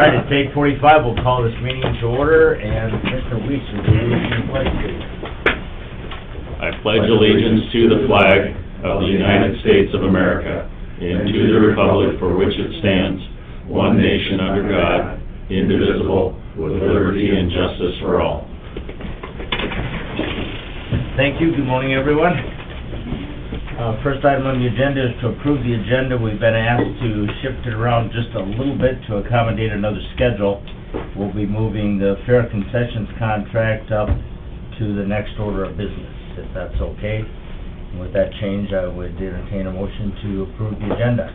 All right, it's 8:45, we'll call this meeting to order, and Mr. Weeks will be leading the pledge, please. I pledge allegiance to the flag of the United States of America and to the republic for which it stands, one nation under God, indivisible, with liberty and justice for all. Thank you, good morning, everyone. First item on the agenda is to approve the agenda. We've been asked to shift it around just a little bit to accommodate another schedule. We'll be moving the fair concessions contract up to the next order of business, if that's okay. And with that change, I would entertain a motion to approve the agenda.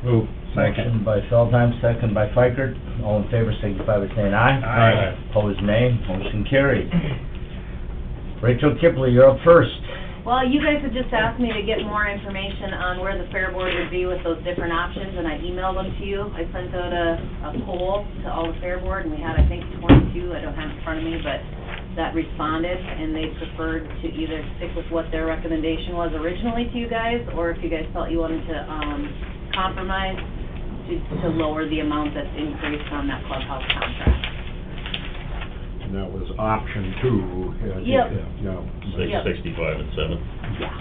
Move. Motion by Feldheim, second by Fikert. All in favor, signify by saying aye. Aye. Opposed, nay. Motion carried. Rachel Kipley, you're up first. Well, you guys had just asked me to get more information on where the fair board would be with those different options, and I emailed them to you. I sent out a poll to all the fair board, and we had, I think, 22, I don't have it in front of me, but that responded, and they preferred to either stick with what their recommendation was originally to you guys, or if you guys felt you wanted to compromise, to lower the amount that's increased on that clubhouse contract. And that was option 2. Yep. Yeah. 665 and 7. Yeah.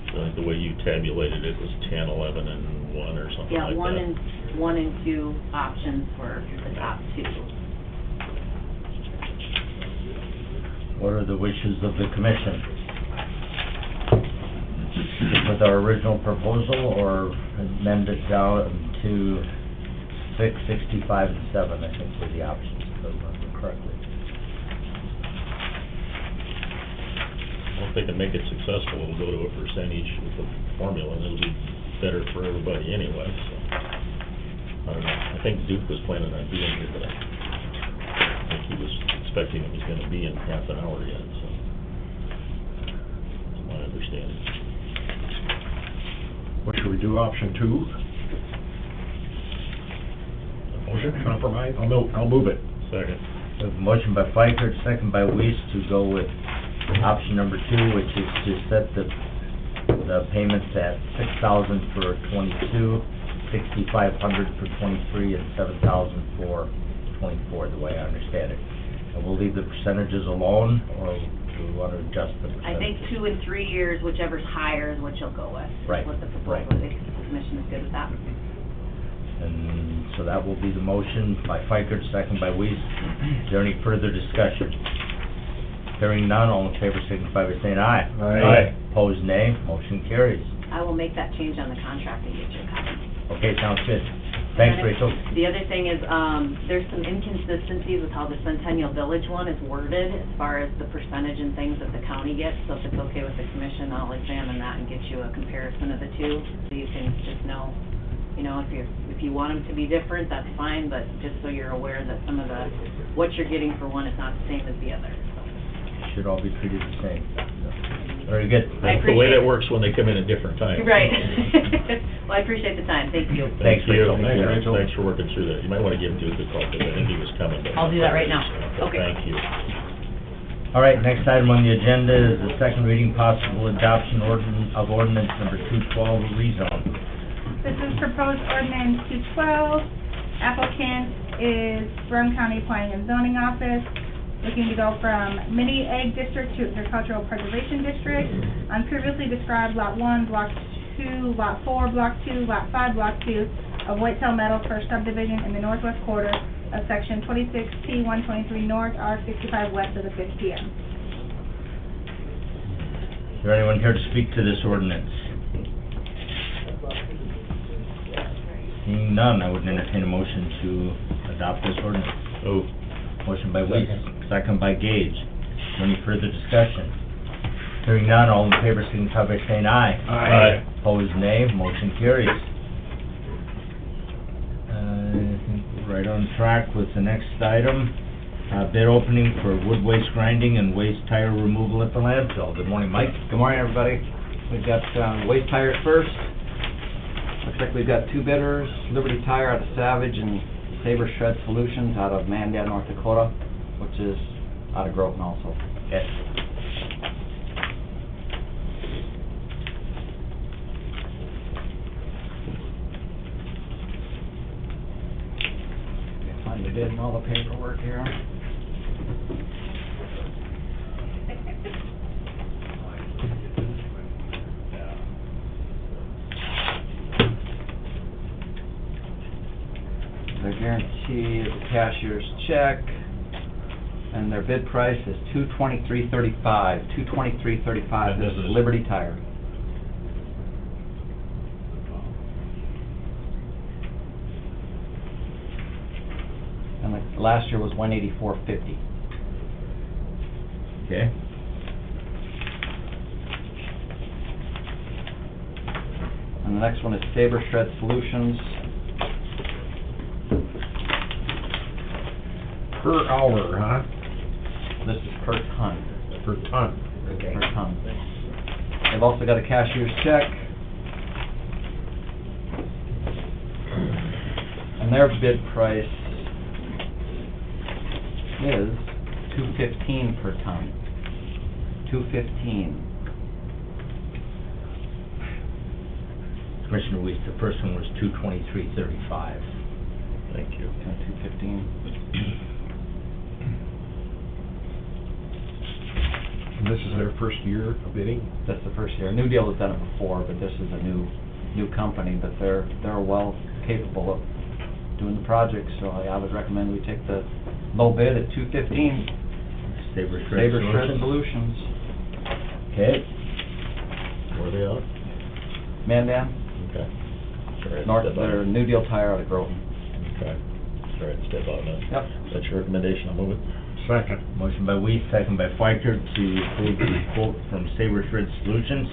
I think the way you tabulated it was 10, 11, and 1 or something Yeah, like that. one and two options were the top two. What are the wishes of the commission? Stick with our original proposal or amend it down to 6, 65, and 7, I think were the options, if I remember correctly. Well, if they can make it successful, it'll go to a percentage with the formula, and it'll be better for everybody anyway, so. I don't know. I think Duke was planning on being here, but I think he was expecting it was gonna be in half an hour yet, so. That's my understanding. What should we do, option 2? Motion, compromise? I'll move it. Second. We have a motion by Fikert, second by Weiss to go with option number 2, which is to set the payments at $6,000 for 22, $6,500 for 23, and $7,000 for 24, the way I understand it. And we'll leave the percentages alone, or do we want to adjust the percentages? I think 2 and 3 years, whichever's higher is what you'll go with. Right, What the right. proposal, the commission is good with that. And so that will be the motion by Fikert, second by Weiss. Is there any further discussion? Hearing none, all in favor signify by saying aye. Aye. Opposed, nay. Motion carries. I will make that change on the contract and get you a copy. Okay, sounds good. Thanks, And Rachel. The other thing is, there's some inconsistencies with how the Centennial Village one is worded as far as the percentage and things that the county gets. So if it's okay with the commission, I'll examine that and get you a comparison of the two, so you can just know, you know, if you want them to be different, that's fine, but just so you're aware that some of the, what you're getting for one is not the same as the other, so. Should all be treated the same. Very good. I That's the way appreciate- that works when they come in at different times. Right. Well, I appreciate the time, thank you. Thanks, Thank you. Rachel. Thanks, Rachel. Thanks for working through that. You might want to give Duke a call, because I think he was coming. but- I'll do that right now. Okay. Thank you. All right, next item on the agenda is the second reading possible adoption of ordinance number 212, rezone. This is proposed ordinance 212. Applicant is Broome County Planning and Zoning Office, looking to go from mini egg district to agricultural preservation district on previously described Lot 1, Block 2, Lot 4, Block 2, Lot 5, Block 2 of Whitetail Meadow First Subdivision in the northwest quarter of Section 26T 123 North, R65 West of the 5th PM. Is there anyone here to speak to this ordinance? Seeing none, I would entertain a motion to adopt this ordinance. Oh, Motion by Weiss, second by Gage. Is there any further discussion? Hearing none, all in favor signify by saying aye. Aye. Opposed, nay. Motion carries. I think we're right on track with the next item. Bid opening for wood waste grinding and waste tire removal at the landfill. Good morning, Mike. Good morning, everybody. We've got waste tires first. Looks like we've got 2 bidders, Liberty Tire out of Savage and Saber Shred Solutions out of Mandan, North Dakota, which is out of Groton also. Yes. bid and all the paperwork here. Their guarantee is a cashier's check, and their bid price is $223.35. $223.35. And This this is is- Liberty Tire. And like last year was $184.50. Okay. And the next one is Saber Shred Solutions. Per hour, huh? This is per ton. Per ton. Okay. Per ton. They've also got a cashier's check. And their bid price is $215 per ton. $215. Commissioner Weiss, the first one was $223.35. Thank you. $215. And this is their first year of bidding? That's the first year. New Deal has done it before, but this is a new company, but they're well capable of doing the project, so I would recommend we take the low bid at $215. Saber Shred Saber Shred Solutions. Solutions. Okay. Where are they out? Mandan, Okay. Sorry, I north of stepped out. their New Deal Tire out of Groton. Okay. Sorry, to step out now. Yep. That's your recommendation, I'll move it. Second. Motion by Weiss, second by Feichter to approve the quote from Saber Shred Solutions.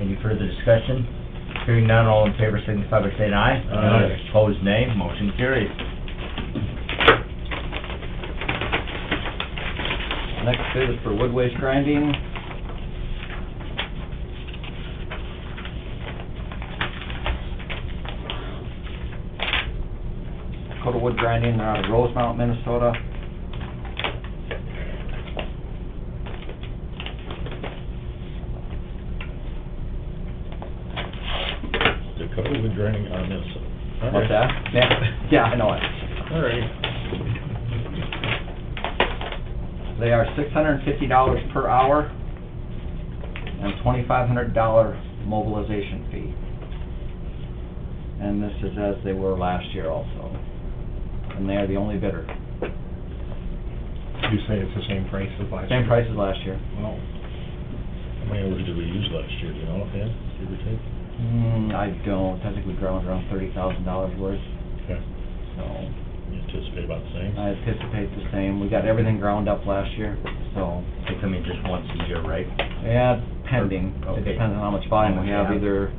Any further discussion? Hearing none, all in favor signify by saying aye. Aye. Opposed, nay. Motion carries. Next bid is for wood waste grinding. Dakota Wood Grinding, they're out of Rosemount, Minnesota. Dakota Wood Grinding out of Minnesota. All What's right. that? Yeah, I know it. All right. They are $650 per hour and $2,500 mobilization fee. And this is as they were last year also. And they are the only bidder. You say it's the same price as last year? Same price as last year. Well, How many hours did we use last year, do you know, Dan? Give or take? I don't. I think we ground around $30,000 worth, Okay. so You anticipate about the same? I anticipate the same. We got everything ground up last year, so, They come in just once a year, right? yeah, pending. It Okay. depends on how much volume we have. Yeah. Either,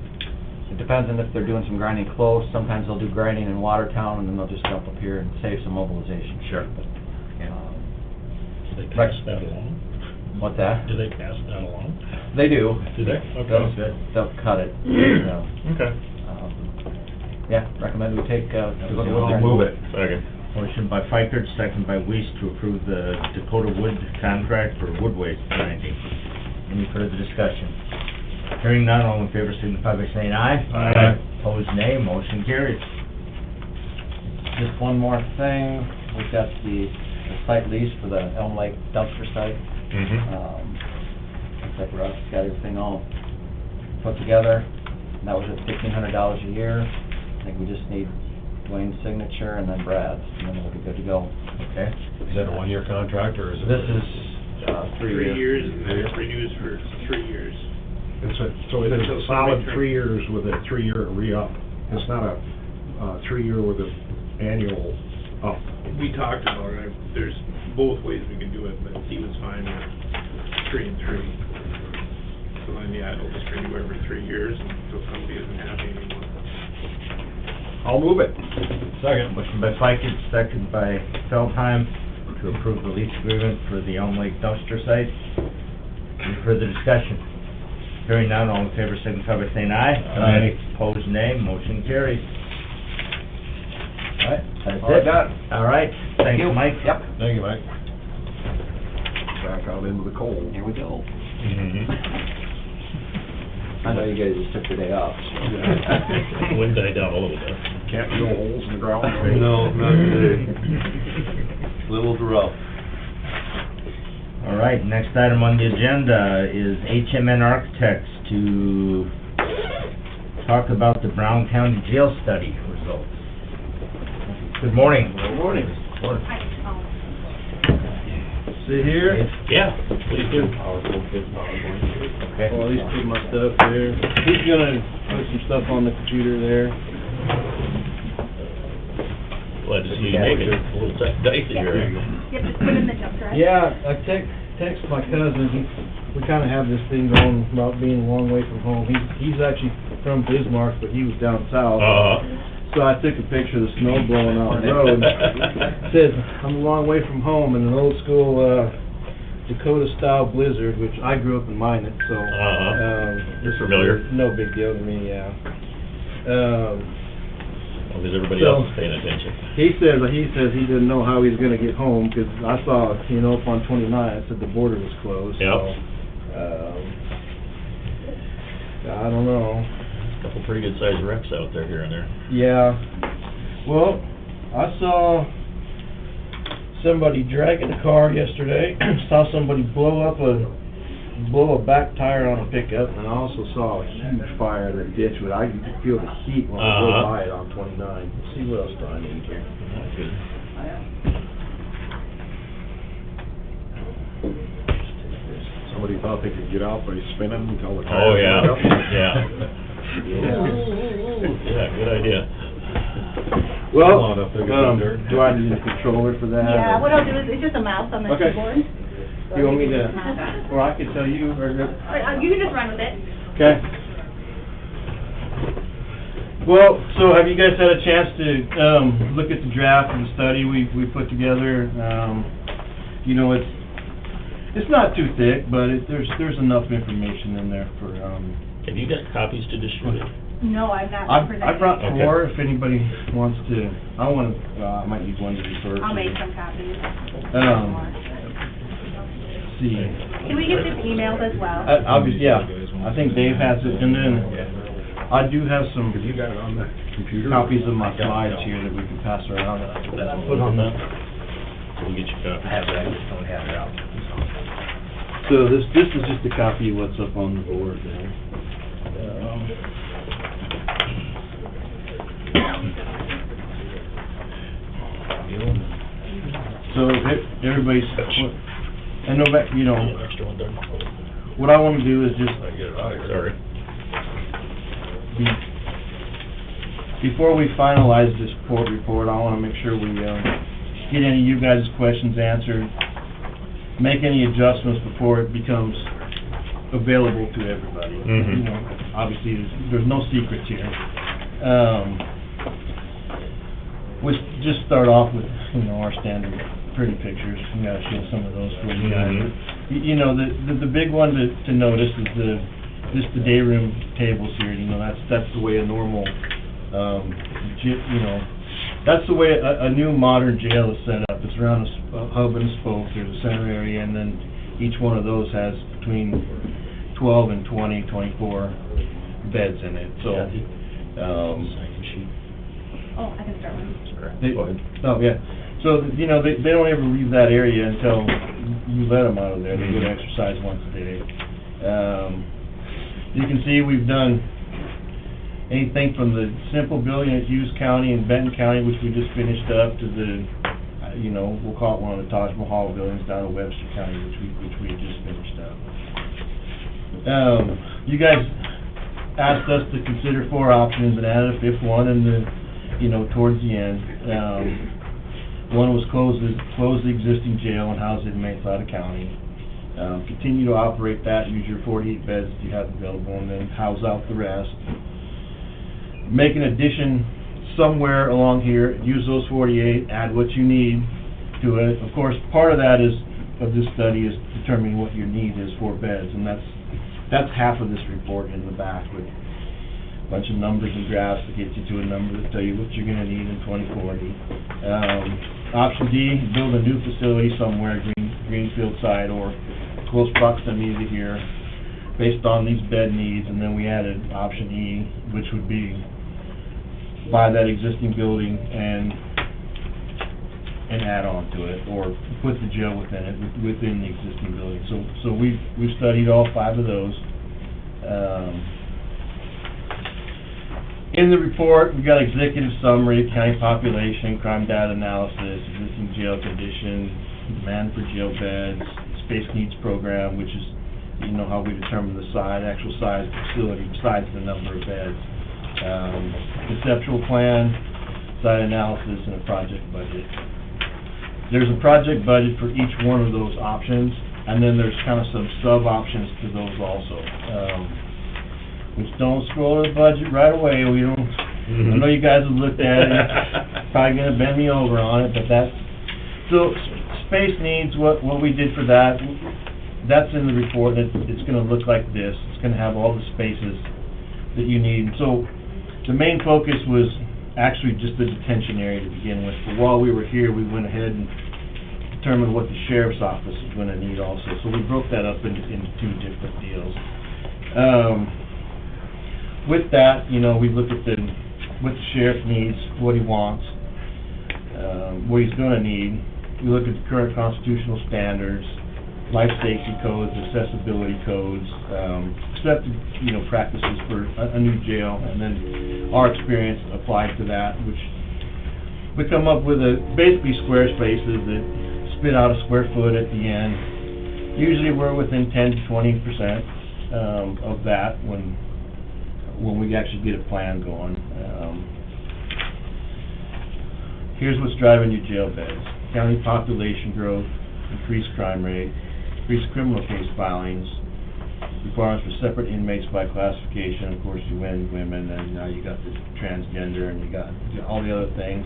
it depends on if they're doing some grinding close. Sometimes they'll do grinding in Watertown, and then they'll just dump up here and save some mobilization. Sure. But, Yeah. Do they pass that along? what's that? Do they pass that along? They do. Do they? They'll, Okay. good. they'll cut it. So, Okay. yeah, recommend we take, That was the Dakota Wood only- Grinding. move it. Second. Motion by Feichter, second by Weiss to approve the Dakota Wood contract for wood waste grinding. Any further discussion? Hearing none, all in favor signify by saying aye. Aye. Opposed, nay. Motion carries. Just one more thing, we've got the site lease for the Elm Lake dumpster site. Looks like Russ got everything all put together, and that was at $1,500 a year. I think we just need Dwayne's signature and then Brad's, and then we'll be good to go. Okay. Is that a one-year contract, or is it? This is, 3 years. 3 years, and then it renews for 3 years. So it is a solid 3 years with a 3-year re-up. It's not a 3-year with an annual up. We talked about it, there's both ways we can do it, but he was fine with 3 and 3. So then, yeah, it'll just renew every 3 years until somebody isn't happy anymore. I'll move it. Second. Motion by Feichter, second by Feldheim to approve the lease agreement for the Elm Lake dumpster site. Any further discussion? Hearing none, all in favor signify by saying aye. Aye. Opposed, nay. Motion carries. All right, that's All I it. got. All right, thanks, you. Mike. Yep. Thank you, Mike. Back out into the cold. Here we go. Mm-hmm. I know you guys just took the day off, so. Wind died down a little bit. Can't drill holes in the ground today. No, not today. Little rough. All right, next item on the agenda is HMN Architects to talk about the Brown County Jail Study results. Good morning. Good morning. Morning. Sit here. Yeah, please do. Okay. Well, at least put my stuff there. He's gonna put some stuff on the computer there. Glad to see you make it. A little dicey here. Yep, just put it in the jump drive. Yeah, I text my cousin, we kinda have this thing going about being a long way from home. He's actually from Bismarck, but he was down south. So I took a picture of the snow blowing out the road. It says, I'm a long way from home in an old school, Dakota-style blizzard, which I grew up in mining, so. You're familiar? No big deal to me, yeah. Because everybody So- else is paying attention. He says he didn't know how he's gonna get home, 'cause I saw, up on 29, it said the border was closed, Yep. so. I don't know. Couple pretty good sized wrecks out there here and there. Yeah. Well, I saw somebody dragging a car yesterday, saw somebody blow a back tire on a pickup, and I also saw a huge fire in the ditch, but I could feel the heat when I drove by it on 29. Let's see what else do I need here. That's good. Somebody thought they could get out by spinning until the tires. Oh, yeah, went up. yeah. Yeah. Yeah, good idea. Well, Come on up there, get some dirt. do I need a controller for that? Yeah, or- what I'll do is, it's just a mouse on the Okay. keyboard. You want me to, or I can tell you, or? You can just run with it. Okay. Well, so have you guys had a chance to, look at the draft and the study we put together? It's not too thick, but there's enough information in there for, Have you got copies to distribute? No, I've not I presented. brought Okay. 4 if anybody wants to, I might need one to refer to. I'll make some copies. See. Can we get this emailed as well? Obviously, yeah, I think Dave has it, and then I do have some You got it on the computer? copies of my slides here that we can pass around. Put on that. We'll get you copies. I have it, I just don't have it out. So this is just a copy of what's up on the board there. So everybody's, I know that, An extra one there? what I wanna do is just, Sorry. before we finalize this report, I wanna make sure we, get any of you guys' questions answered, make any adjustments before it becomes available to everybody. Mhm. Obviously, there's no secrets here. We just start off with, our standard pretty pictures. I'm gonna show some of those for you guys. The big one to notice is just the day room tables here. That's the way a normal, that's the way a new modern jail is set up. It's around a hub and a spoke. There's a center area, and then each one of those has between 12 and 20, 24 beds in it. So, Sign sheet. Oh, I can start one. They- Go ahead. oh, yeah. So, they don't ever leave that area until you let them out of there. They go to exercise once a day. You can see we've done anything from the simple building at Hughes County and Benton County, which we just finished up, to the, we'll call it one of the Taj Mahal buildings down in Webster County, which we had just finished up. You guys asked us to consider 4 options and added a 5th one in the, towards the end. One was close the existing jail and house inmates out of county. Continue to operate that, use your 48 beds that you have available, and then house out the rest. Make an addition somewhere along here, use those 48, add what you need to it. Of course, part of that of this study is determining what your need is for beds, and that's half of this report in the back with a bunch of numbers and graphs to get you to a number that tell you what you're gonna need in 2040. Option D, build a new facility somewhere, Greenfield side or close proximity to here. based on these bed needs, and then we added option E, which would be buy that existing building and add on to it, or put the jail within it, within the existing building. So we've studied all 5 of those. In the report, we got executive summary, county population, crime data analysis, existing jail condition, demand for jail beds, space needs program, which is, you know, how we determine the size, actual size of the facility besides the number of beds. Conceptual plan, site analysis, and a project budget. There's a project budget for each one of those options, and then there's kind of some sub-options to those also. Which don't scroll to the budget right away, we don't, I know you guys have looked at it, probably gonna bend me over on it, but that's, so, space needs, what we did for that, that's in the report, it's gonna look like this, it's gonna have all the spaces that you need. So, the main focus was actually just the detention area to begin with, but while we were here, we went ahead and determined what the sheriff's office is gonna need also, so we broke that up into 2 different deals. With that, you know, we look at what the sheriff needs, what he wants, what he's gonna need. We look at the current constitutional standards, life safety codes, accessibility codes, accepted, you know, practices for a new jail, and then our experience applied to that, which we come up with basically square spaces that spit out a square foot at the end. Usually we're within 10 to 20% of that when we actually get a plan going. Here's what's driving your jail beds. County population growth, increased crime rate, increased criminal case filings, requirements for separate inmates by classification. Of course, you win women, and now you got the transgender, and you got all the other things.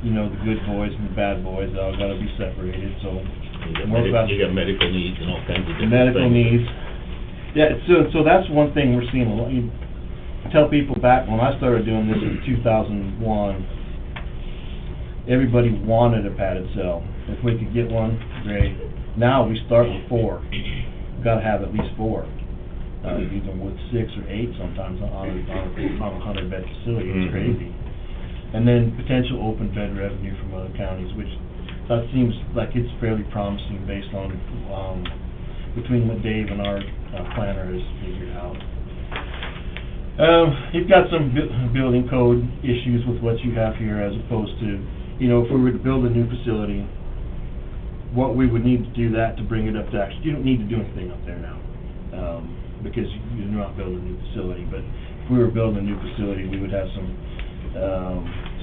You know, the good boys and the bad boys, they all gotta be separated, so. You got medical needs and all kinds of different things. Medical needs. Yeah, so that's one thing we're seeing a lot. You tell people back when I started doing this in 2001, everybody wanted a padded cell. If we could get one, great. Now we start with 4. We've got to have at least 4, even with 6 or 8 sometimes on a 100-bed facility. It's crazy. And then potential open bed revenue from other counties, which that seems like it's fairly promising based on between what Dave and our planner has figured out. You've got some building code issues with what you have here, as opposed to, you know, if we were to build a new facility, what we would need to do that to bring it up to actually, you don't need to do anything up there now, because you're not building a new facility. But if we were building a new facility, we would have some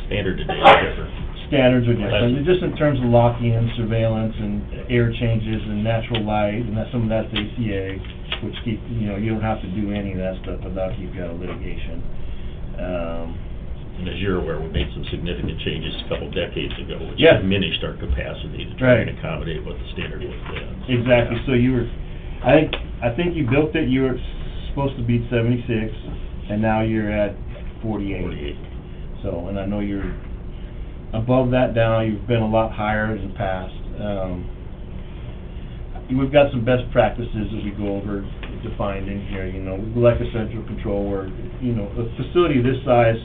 Standard today is different. Standards are different, just in terms of lock-in, surveillance, and air changes, and natural light, and some of that's ACA, which you don't have to do any of that stuff without you've got a litigation. And as you're aware, we made some significant changes a couple decades ago, which Yeah. diminished our capacity to try and Right. accommodate what the standard was then. Exactly, so you were, I think you built it, you were supposed to be 76, and now you're at 48. 48. So, and I know you're above that now, you've been a lot higher in the past. We've got some best practices that we go over defined in here, you know, like a central control where, you know, a facility this size,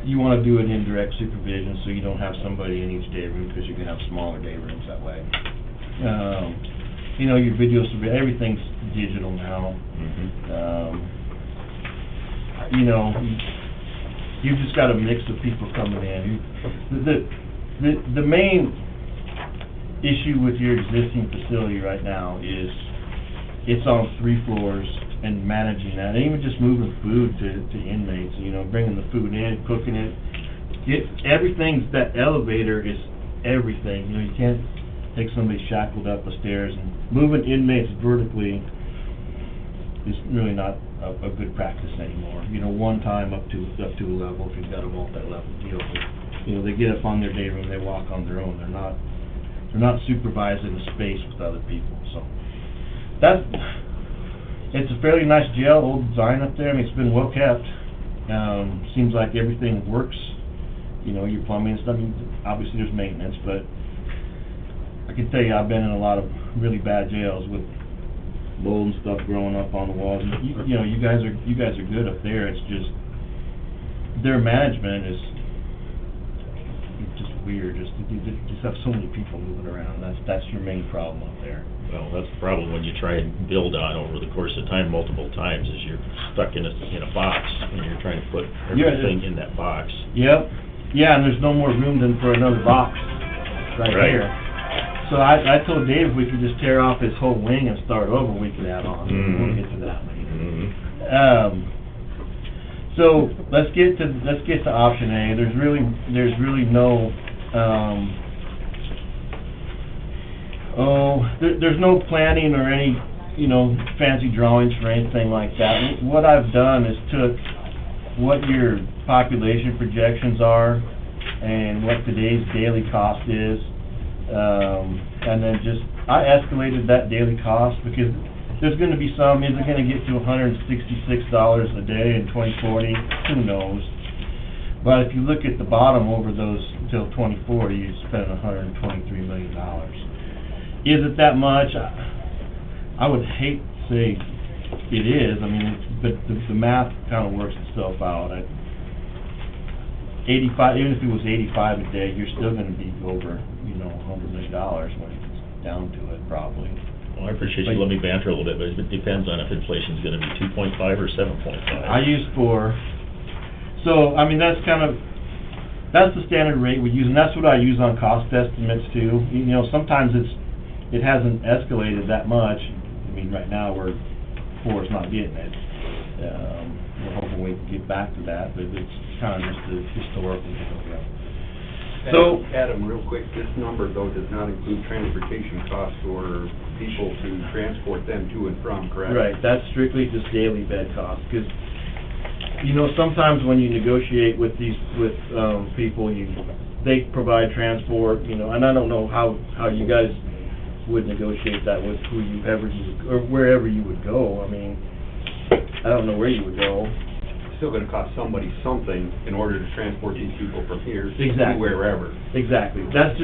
you want to do an indirect supervision so you don't have somebody in each day room, because you can have smaller day rooms that way. You know, your video surveillance, everything's digital now. You know, you've just got a mix of people coming in. The main issue with your existing facility right now is it's on 3 floors and managing that, and even just moving food to inmates, you know, bringing the food in, cooking it. Everything's, that elevator is everything, you know, you can't take somebody shackled up the stairs, and moving inmates vertically is really not a good practice anymore. You know, one time up to a level, if you've got a multi-level deal, you know, they get up on their day room, they walk on their own, they're not supervising the space with other people, so. It's a fairly nice jail, old design up there. I mean, it's been well kept. Seems like everything works. You know, your plumbing and stuff. I mean, obviously there's maintenance, but I can tell you I've been in a lot of really bad jails with mold and stuff growing up on the walls. You know, you guys are good up there, it's just, their management is just weird, you just have so many people moving around, that's your main problem up there. Well, that's the problem when you try and build on over the course of time multiple times, is you're stuck in a box, and you're trying to put everything in that box. Yep, yeah, and there's no more room than for another box right Right. here. So I told Dave if we could just tear off his whole wing and start over, we could add on. We'll get to that later. So let's get to option A. There's really no there's no planning or any fancy drawings or anything like that. What I've done is took what your population projections are and what today's daily cost is. And then I escalated that daily cost because there's gonna be some, is it gonna get to $166 a day in 2040? Who knows? But if you look at the bottom over those until 2040, you spend $123 million. Is it that much? I would hate to say it is, I mean, but the math kinda works itself out. 85, even if it was 85 a day, you're still gonna be over, $100 million when it gets down to it, probably. Well, I appreciate you letting me banter a little bit, but it depends on if inflation's gonna be 2.5 or 7.5. I use 4. So, I mean, that's the standard rate we use, and that's what I use on cost estimates too. Sometimes it hasn't escalated that much. I mean, right now 4 is not getting it. We're hoping we can get back to that, but it's kind of just the historical deal. So, Adam, real quick, this number though does not include transportation costs or people to transport them to and from, correct? right, that's strictly just daily bed costs, because, sometimes when you negotiate with people, they provide transport, and I don't know how you guys would negotiate that with or wherever you would go. I mean, I don't know where you would go. Still gonna cost somebody something in order to transport these people from here to Exactly. wherever. Exactly. That's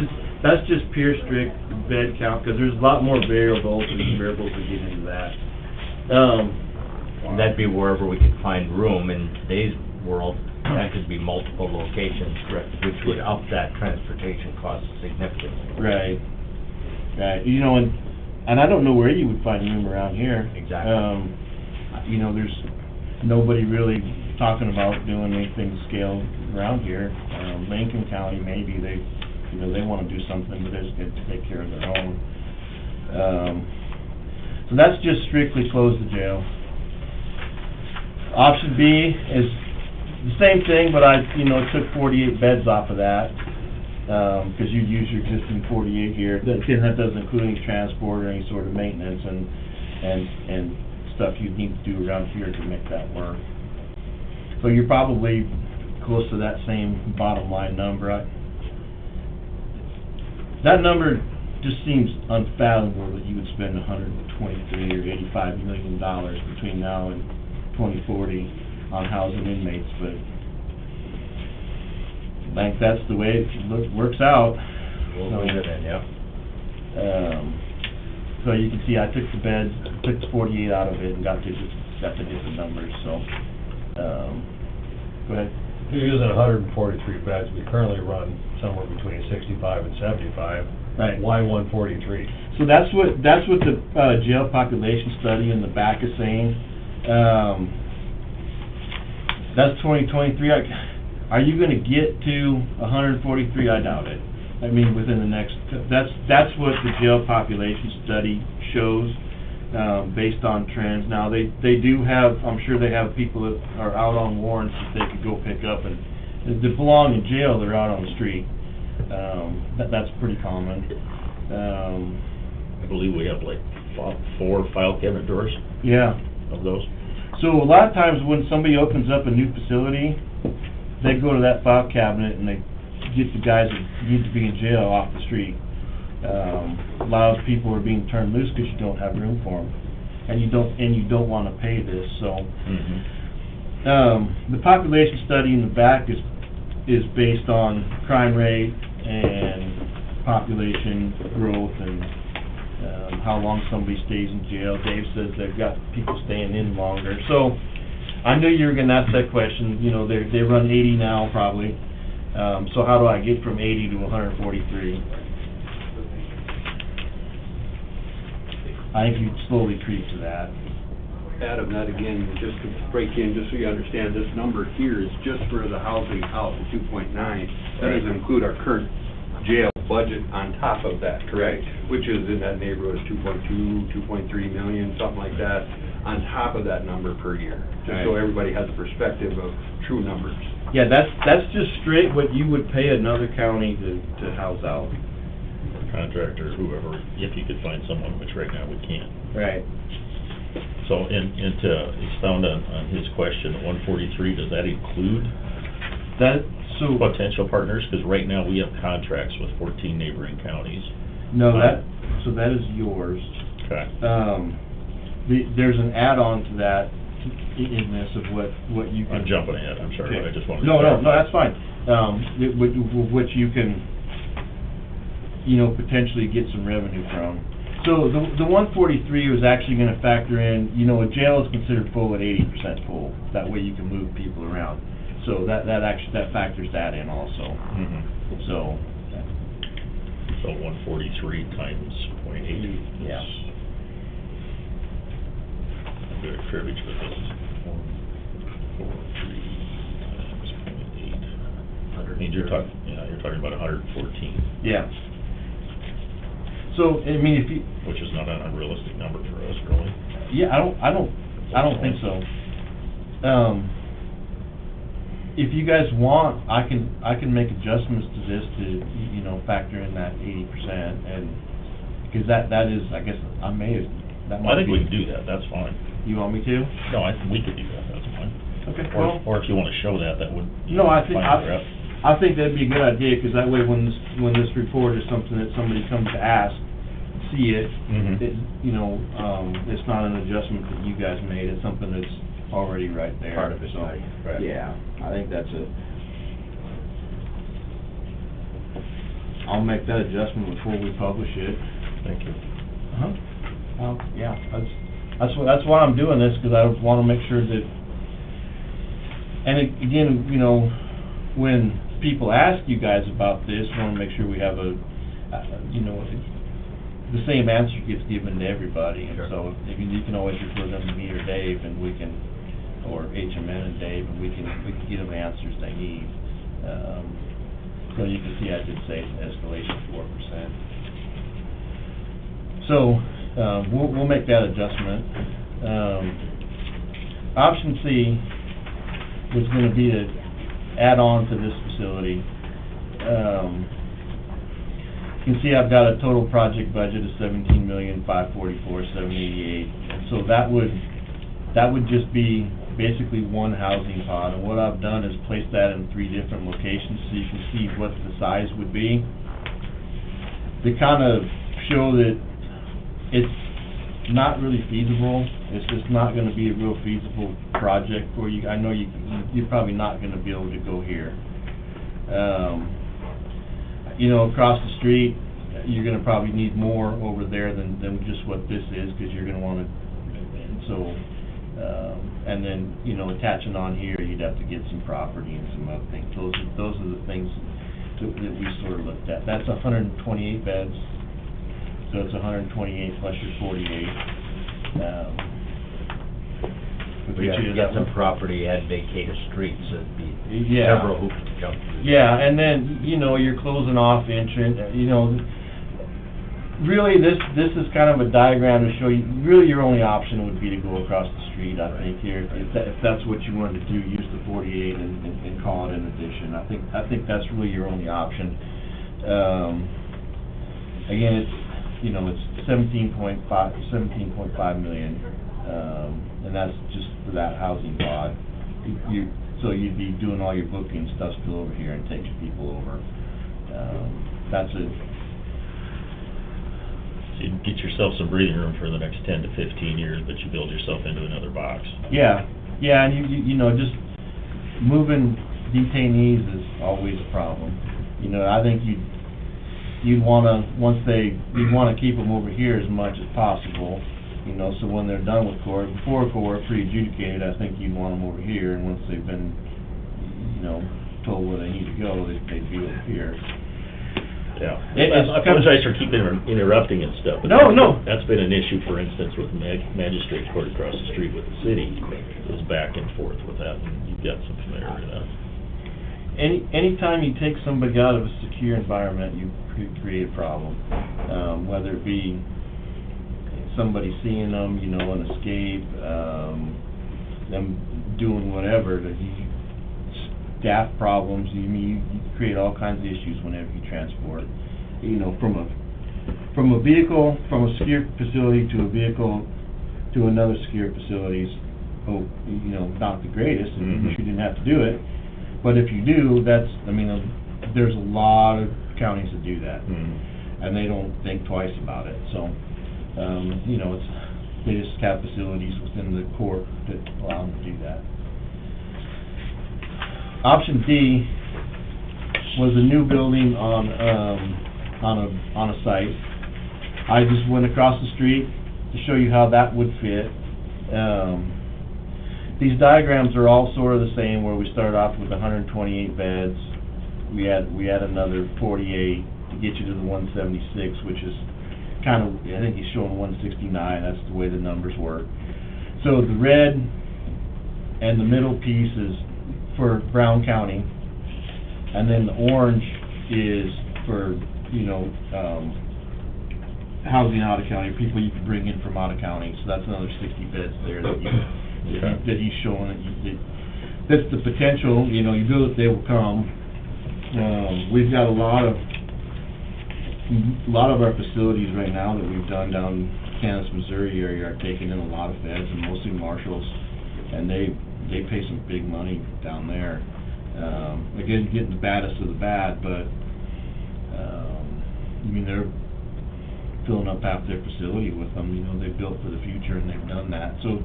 just pure strict bed count, because there's a lot more variables that get into that. And that'd be wherever we could find room in today's world. That could be multiple locations, which would up that transportation cost significantly. Right. Right. And I don't know where you would find room around here. Exactly. There's nobody really talking about doing anything to scale around here. Lincoln County, maybe they want to do something, but they're just going to take care of their own. So that's just strictly close the jail. Option B is the same thing, but I took 48 beds off of that, because you use your existing 48 here. That doesn't include any transport or any sort of maintenance and stuff you need to do around here to make that work. So you're probably close to that same bottom line number. That number just seems unfathomable that you would spend $123 or $85 million between now and 2040 on housing inmates, but I think that's the way it works out. We'll leave it in, yeah. So you can see I took the beds, took the 48 out of it and got the different numbers, so, go ahead. You're using 143 beds, we currently run somewhere between 65 and 75. Right. Why 143? So that's what the jail population study in the back is saying. That's 2023. Are you gonna get to 143? I doubt it. I mean, within the next, that's what the jail population study shows, based on trends. Now, they do have, I'm sure they have people that are out on warrants that they could go pick up, and that belong in jail, they're out on the street. That's pretty common. I believe we have like 4 file cabinet doors Yeah. of those. So a lot of times when somebody opens up a new facility, they go to that file cabinet and they get the guys that need to be in jail off the street. A lot of people are being turned loose because you don't have room for them, and you don't want to pay this. So the population study in the back is based on crime rate and population growth and how long somebody stays in jail. Dave says they've got people staying in longer. So, I knew you were gonna ask that question. You know, they run 80 now, probably. So how do I get from 80 to 143? I think you slowly creep to that. Adam, that again, just to break in, just so you understand, this number here is just for the housing out, the 2.9. That doesn't include our current jail budget on top of that, correct? Which is in that neighborhood of 2.2, 2.3 million, something like that, on top of that number per year. Just so Right. everybody has a perspective of true numbers. Yeah, that's just straight what you would pay another county to house out. Contractor, whoever, if you could find someone, which right now we can't. Right. So, and to expound on his question, the 143, does that include That, so, potential partners? Because right now, we have contracts with 14 neighboring counties. no, so that is yours. Okay. There's an add-on to that in this of what you can. I'm jumping ahead, I'm sorry, but I just wanted to No, clarify. that's fine. Which you can, potentially get some revenue from. So the 143 was actually gonna factor in, a jail is considered full at 80% full. That way you can move people around. So that factors that in also. Mhm. So, So 143 times .8. Yeah. I'm good at cribbage, but this is 143 times .8. Means you're talking about 114, yeah. So, I mean, if you, which is not an unrealistic number for us, really. yeah, I don't think so. If you guys want, I can make adjustments to this to, factor in that 80%, and, because that is, I guess, that I might think be. we can do that, that's fine. You want me to? No, we could do that, that's fine. Okay, well. Or if you wanna show that, that would. No, I think, fine for us. I think that'd be a good idea, because that way when this report is something that somebody comes to ask, see it, Mhm. it's not an adjustment that you guys made, it's something that's already right there. Part of it, So, right. yeah, I think that's I'll make that adjustment before we publish it. Thank you. Uh-huh. Well, yeah, that's why I'm doing this, because I want to make sure that, and again, when people ask you guys about this, I want to make sure we have the same answer gets given to everybody, and Sure. so you can always refer them to me or Dave, and we can, or HMN and Dave, and we can get them the answers they need. So you can see I did say escalation 4%. So, we'll make that adjustment. Option C was gonna be to add on to this facility. You can see I've got a total project budget of $17,544,788. So that would just be basically one housing pod, and what I've done is place that in 3 different locations so you can see what the size would be. To kind of show that it's not really feasible, it's just not gonna be a real feasible project for you. I know you're probably not gonna be able to go here. Across the street, you're gonna probably need more over there than just what this is, because you're gonna wanna, and then, attaching on here, you'd have to get some property and some other things. Those are the things that we sort of looked at. That's 128 beds, so it's 128 plus your 48. We have to get some property and vacate a street, so it'd be Yeah. several hoops to jump through. Yeah, and then, you're closing off entrance, really, this is kind of a diagram to show you, really your only option would be to go across the street, I think, here. If that's what you wanted to do, use the 48 and call it an addition. I think that's really your only option. Again, it's 17.5 million, and that's just for that housing pod. So you'd be doing all your booking stuff still over here and taking people over. That's it. So you get yourself some breathing room for the next 10 to 15 years, but you build yourself into another box. Yeah, and you just moving detainees is always a problem. I think you'd wanna keep them over here as much as possible, you know, so when they're done with court, before court, pre-adjudicated, I think you'd want them over here, and once they've been, you know, told where they need to go, they'd be over here. Yeah. It's I apologize for keeping interrupting and stuff. but No. That's been an issue, for instance, with magistrate court across the street with the city, is back and forth with that, and you've got some familiarity with that. Anytime you take somebody out of a secure environment, you create a problem, whether it be somebody seeing them, you know, an escape, them doing whatever, staff problems, you create all kinds of issues whenever you transport. You know, from a vehicle, from a secure facility to a vehicle to another secure facility's, you know, not the greatest, and you didn't have to do it. But if you do, there's a lot of counties that do that, and they don't think twice about it. So, you know, they just have facilities within the court that allow them to do that. Option D was a new building on a site. I just went across the street to show you how that would fit. These diagrams are all sort of the same, where we started off with 128 beds. We add another 48 to get you to the 176, which is kind of, I think he's showing 169, that's the way the numbers work. So the red and the middle piece is for Brown County, and then the orange is for, you know, housing out of county, people you can bring in from out of county, so that's another 60 beds there that he's showing, that's the potential, you know, you build it, they will come. We've got a lot of our facilities right now that we've done down Kansas, Missouri area are taking in a lot of beds, and mostly marshals, and they pay some big money down there. Again, getting the baddest of the bad, but I mean, they're filling up half their facility with them. You know, they built for the future, and they've done that. So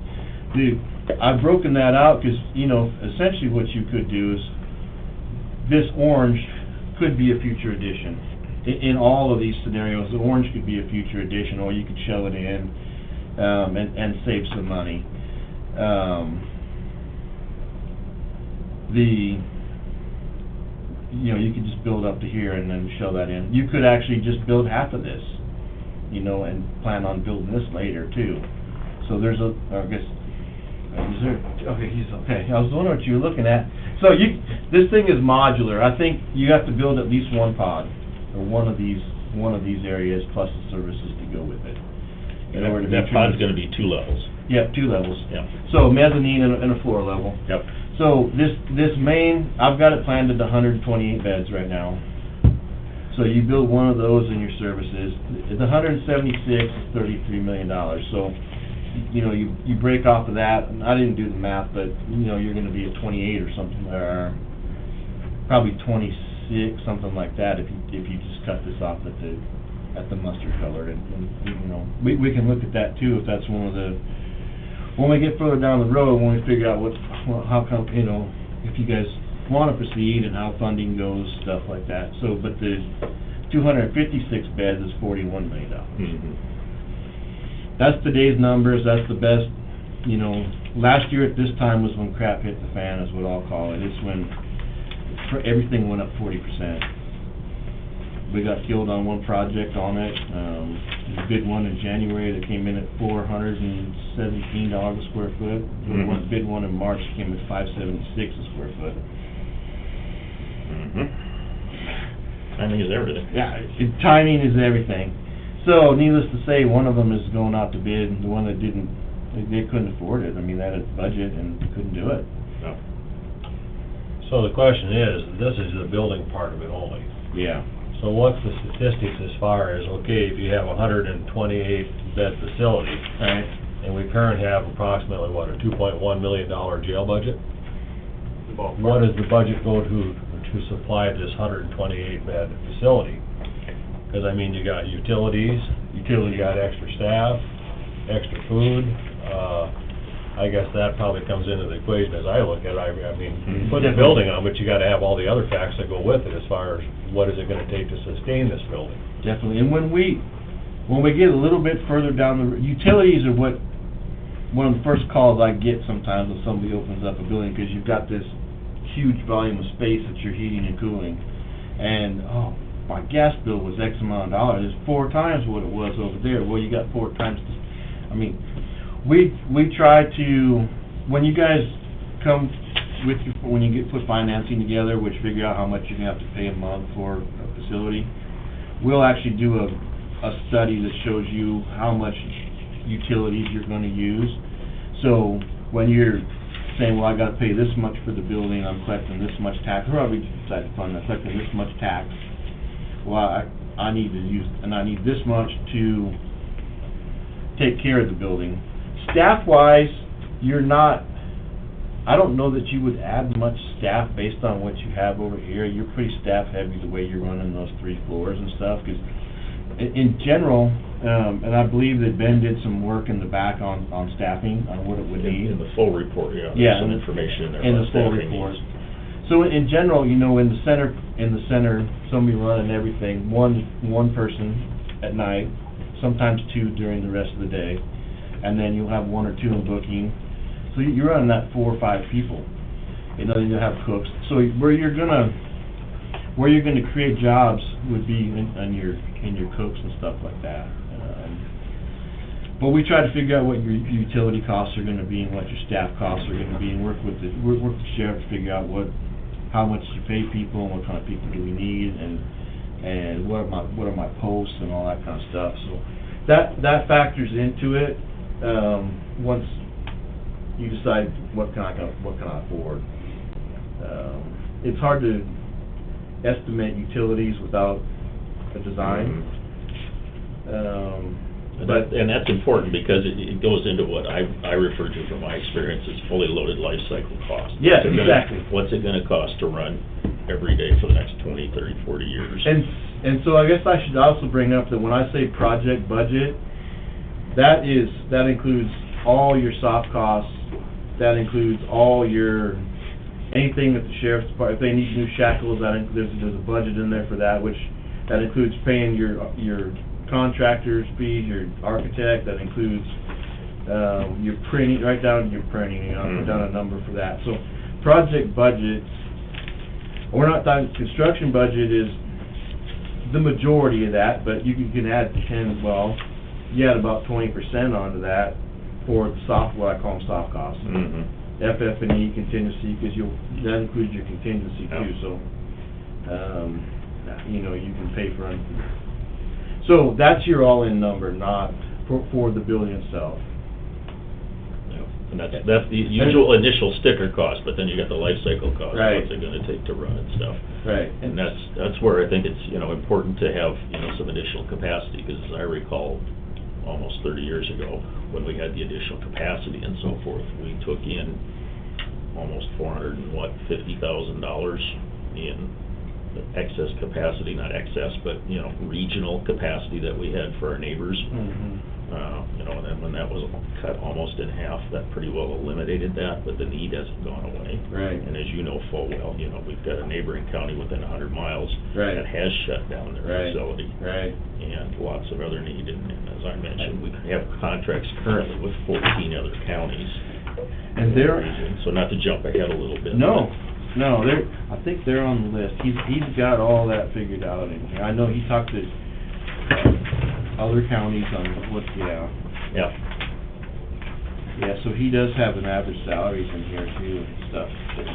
I've broken that out because, you know, essentially what you could do is, this orange could be a future addition. In all of these scenarios, the orange could be a future addition, or you could shell it in and save some money. You know, you could just build up to here and then shell that in. You could actually just build half of this, you know, and plan on building this later too. So there's I guess, is there, okay, I was wondering what you were looking at. So this thing is modular. I think you have to build at least one pod, or one of these areas plus the services to go with it. And that pod's gonna be 2 levels. Yep, 2 levels. Yep. So mezzanine and a floor level. Yep. So this main, I've got it planned at 128 beds right now. So you build one of those in your services. The 176 is $33 million. So, you know, you break off of that, and I didn't do the math, but, you know, you're gonna be at 28 or something, or probably 26, something like that, if you just cut this off at the mustard color. And you know, we can look at that too, if that's one of the, when we get further down the road, when we figure out how come, you know, if you guys want to proceed and how funding goes, stuff like that. So, but the 256 beds is $41 million. That's today's numbers, that's the best, you know, last year at this time was when crap hit the fan, is what I'll call it. It's when everything went up 40%. We got killed on one project on it. We bid one in January that came in at $417 a square foot. We bid one in March that came at $576 a square foot. Timing is everything. Yeah, timing is everything. So, needless to say, one of them is going out to bid. The one that didn't, they couldn't afford it. I mean, they had a budget and couldn't do it. No. So the question is, this is the building part of it only. Yeah. So what's the statistics as far as, okay, if you have a 128 bed facility, Right. and we currently have approximately, what, a $2.1 million jail budget? What does the budget go to supply this 128 bed facility? Because, I mean, you got utilities, you got extra staff, extra food, I guess that probably comes into the equation as I look at it. I mean, Mhm. put the building on, but you gotta have all the other facts that go with it as far as what is it gonna take to sustain this building. Definitely, and when we get a little bit further down the, utilities are what, one of the first calls I get sometimes when somebody opens up a building, because you've got this huge volume of space that you're heating and cooling, and, oh, my gas bill was X amount of dollars, it's 4 times what it was over there. Well, you got 4 times, I mean, we try to, when you guys come with, when you put financing together, which figure out how much you're gonna have to pay a month for a facility, we'll actually do a study that shows you how much utilities you're gonna use. So, when you're saying, well, I gotta pay this much for the building, I'm collecting this much tax, or we decide to fund, I'm collecting this much tax, well, I need to use, and I need this much to take care of the building. Staff-wise, you're not, I don't know that you would add much staff based on what you have over here. You're pretty staff-heavy the way you're running those 3 floors and stuff, because in general, and I believe that Ben did some work in the back on staffing, on what it would need. In the full report, yeah, Yeah, there's some in the- information in there. in the about full staffing report. needs. So in general, you know, in the center, somebody running everything, one person at night, sometimes 2 during the rest of the day, and then you'll have 1 or 2 in booking. So you're running that 4 or 5 people. You know, then you'll have cooks. So where you're gonna create jobs would be in your cooks and stuff like that. But we try to figure out what your utility costs are gonna be and what your staff costs are gonna be, and work with the sheriff to figure out how much you pay people and what kind of people do we need, and what are my posts and all that kind of stuff. So that factors into it, once you decide what can I afford. It's hard to estimate utilities without a design. And that's important because it goes into what I refer to from my experience as fully loaded life cycle cost. Yeah, exactly. What's it gonna cost to run every day for the next 20, 30, 40 years? And so I guess I should also bring up that when I say project budget, that includes all your soft costs, that includes all your, anything that the sheriff's department, if they need new shackles, there's a budget in there for that, which, that includes paying your contractor's fees, your architect, that includes, your printing, right down to your printing, you know, put down a number for that. So, project budget, we're not talking, construction budget is the majority of that, but you can add 10, well, you add about 20% onto that for the soft, what I call them soft costs. FF&E, contingency, because that includes your contingency too, so, you know, you can pay for it. So that's your all-in number, not for the building itself. And that's the usual initial sticker cost, but then you got the life cycle cost. Right. What's it gonna take to run and stuff. Right. And that's where I think it's, you know, important to have, you know, some additional capacity, because as I recall, almost 30 years ago, when we had the additional capacity and so forth, we took in almost $450,000 in excess capacity, not excess, but, you know, regional capacity that we had for our neighbors. You know, and then when that was cut almost in half, that pretty well eliminated that, but the need hasn't gone away. Right. And as you know full well, you know, we've got a neighboring county within 100 miles Right. that has shut down their Right. facility. Right. And lots of other need, and as I mentioned, we have contracts currently with 14 other counties. And in the they're, region. So not to jump ahead a little bit. no, I think they're on the list. He's got all that figured out in here. I know he talked to other counties on what, Yeah. Yeah, so he does have an average salaries in here too and stuff that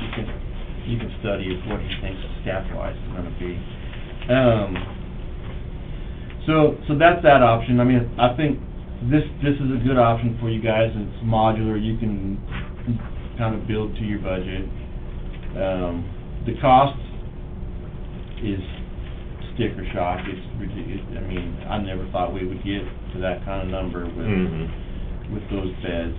you can study of what he thinks staff-wise is gonna be. So that's that option. I mean, I think this is a good option for you guys. It's modular. You can kind of build to your budget. The cost is sticker shock. It's ridiculous. I mean, I never thought we would get to that kind of number with those beds.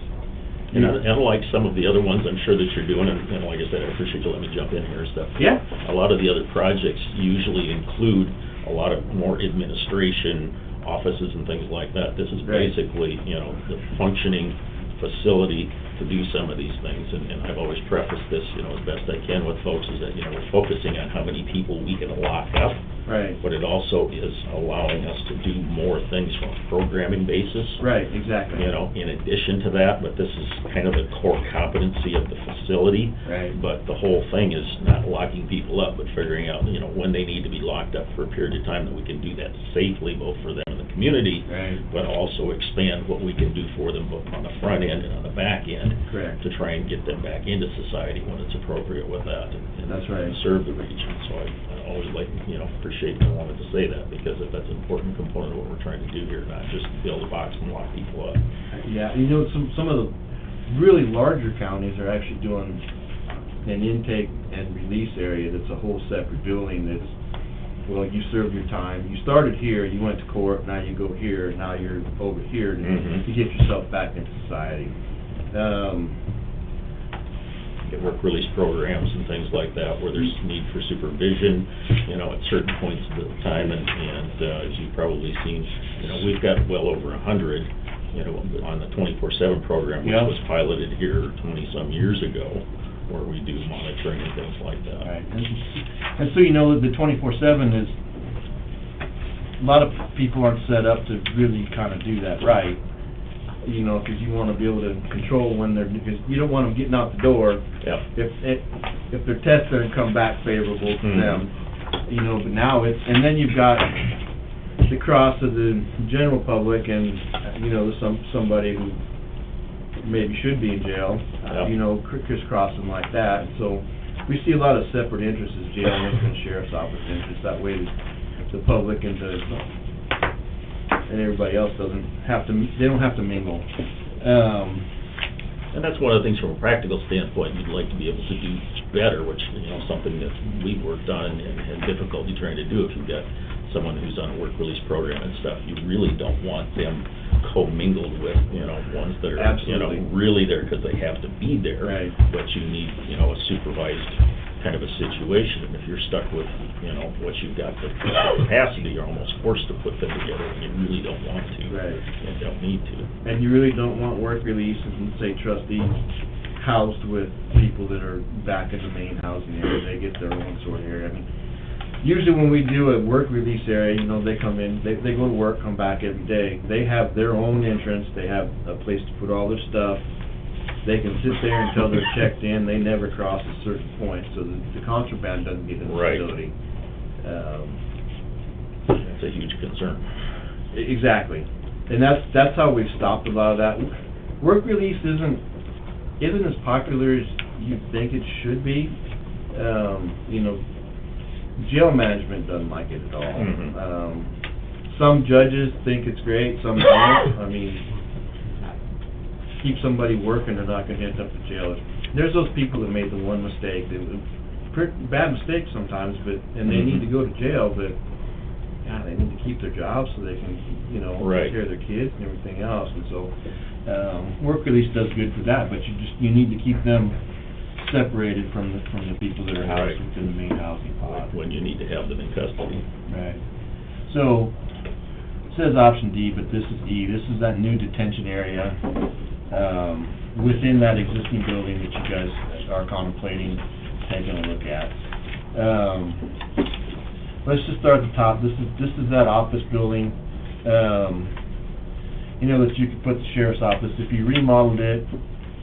And unlike some of the other ones I'm sure that you're doing, and like I said, I appreciate you letting me jump in here and stuff. Yeah. A lot of the other projects usually include a lot of more administration, offices and things like that. This is Right. basically, you know, the functioning facility to do some of these things. And I've always prefaced this, as best I can with folks, is that, we're focusing on how many people we can lock up. Right. But it also is allowing us to do more things from a programming basis. Right, exactly. In addition to that, but this is kind of the core competency of the facility. Right. But the whole thing is not locking people up, but figuring out, when they need to be locked up for a period of time, that we can do that safely, both for them and the community. Right. But also expand what we can do for them, both on the front end and on the back end. Correct. To try and get them back into society when it's appropriate with that. And That's right. serve the region. So I always appreciate and wanted to say that, because that's an important component of what we're trying to do here, not just build a box and lock people up. Yeah, some of the really larger counties are actually doing an intake and release area that's a whole separate building that's, well, you served your time. You started here, you went to court, now you go here, now you're over here to get yourself back into society. Get work release programs and things like that, where there's need for supervision, at certain points of the time, and as you've probably seen, we've got well over 100, on the 24/7 program, which was piloted here 20-some years ago, where we do monitoring and things like that. Right, and so the 24/7 is, a lot of people aren't set up to really kind of do that right. Because you want to be able to control when because you don't want them getting out the door. Yep. If their tests don't come back favorable to them, but now and then you've got the cross of the general public and, somebody who maybe should be in jail, crisscrossing like that. So we see a lot of separate interests as jail and sheriff's office interests. That way the public and everybody else don't have to mingle. And that's one of the things from a practical standpoint you'd like to be able to do better, which, something that we've worked on and had difficulty trying to do. If you've got someone who's on a work release program and stuff, you really don't want them commingled with, ones that are, Absolutely. Really there because they have to be there. Right. But you need, a supervised kind of a situation. And if you're stuck with, what you've got, the capacity, you're almost forced to put them together, and you really don't want to. Right. And don't need to. And you really don't want work releases and, say, trustees housed with people that are back in the main housing area. They get their own sort of area. I mean, usually when we do a work release area, they come in, they go to work, come back every day. They have their own entrance. They have a place to put all their stuff. They can sit there until they're checked in. They never cross a certain point, so the contraband doesn't get in the facility. That's a huge concern. Exactly, and that's how we've stopped a lot of that. Work release isn't as popular as you think it should be. Jail management doesn't like it at all. Some judges think it's great, some don't. I mean, keep somebody working, they're not going to end up in jail. There's those people that made the one mistake. Bad mistakes sometimes, and they need to go to jail, but God, they need to keep their jobs so they can, take care of their kids and everything else. And so, work release does good for that, but you need to keep them separated from the people that are housed within the main housing pod. When you need to have them in custody. Right. So, it says option D, but this is E. This is that new detention area within that existing building that you guys are contemplating taking a look at. Let's just start at the top. This is that office building, that you could put the sheriff's office. If you remodeled it,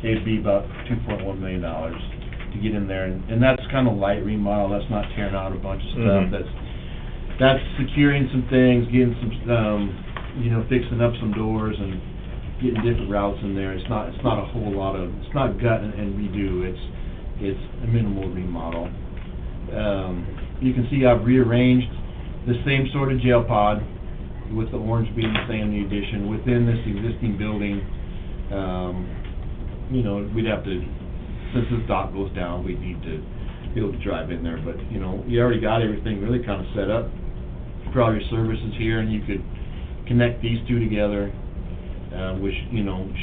it'd be about $2.1 million to get in there, and that's kind of light remodel. That's not tearing out a bunch of stuff. That's securing some things, getting some, fixing up some doors and getting different routes in there. It's not a whole lot of. It's not gut and redo. It's a minimal remodel. You can see I've rearranged the same sort of jail pod, with the orange being the same, the addition within this existing building. We'd have to, since this dock goes down, we'd need to be able to drive in there, but, you already got everything really kind of set up for all your services here, and you could connect these two together, which,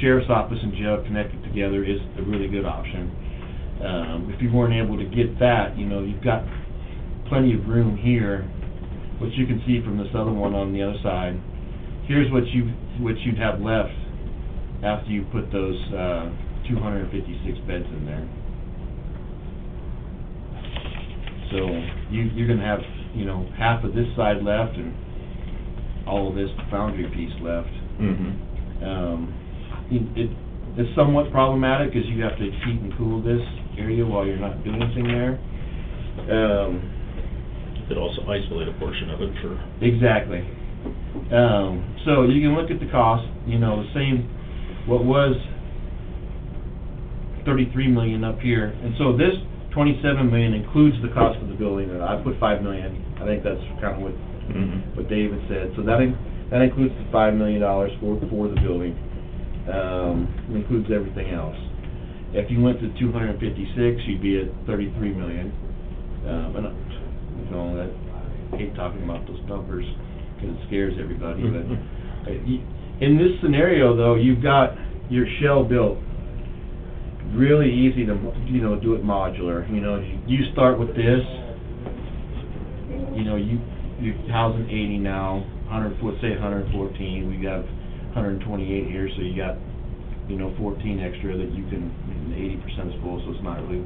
sheriff's office and jail connected together is a really good option. If you weren't able to get that, you've got plenty of room here, which you can see from this other one on the other side. Here's what you'd have left after you put those, 256 beds in there. So, you're gonna have, you know, half of this side left and all of this foundry piece left. It's somewhat problematic, because you have to heat and cool this area while you're not doing anything there. You could also isolate a portion of it for... Exactly. So you can look at the cost, you know, the same, what was 33 million up here, and so this 27 million includes the cost of the building, and I put 5 million, I think that's kind of what David said, so that includes the $5 million for the building, it includes everything else. If you went to 256, you'd be at 33 million, and you know, I hate talking about those numbers, because it scares everybody, but in this scenario, though, you've got your shell built, really easy to, you know, do it modular. You know, you start with this, you know, you're housing 80 now, 100, say 114, we got 128 here, so you got, you know, 14 extra that you can, 80% is full, so it's not really,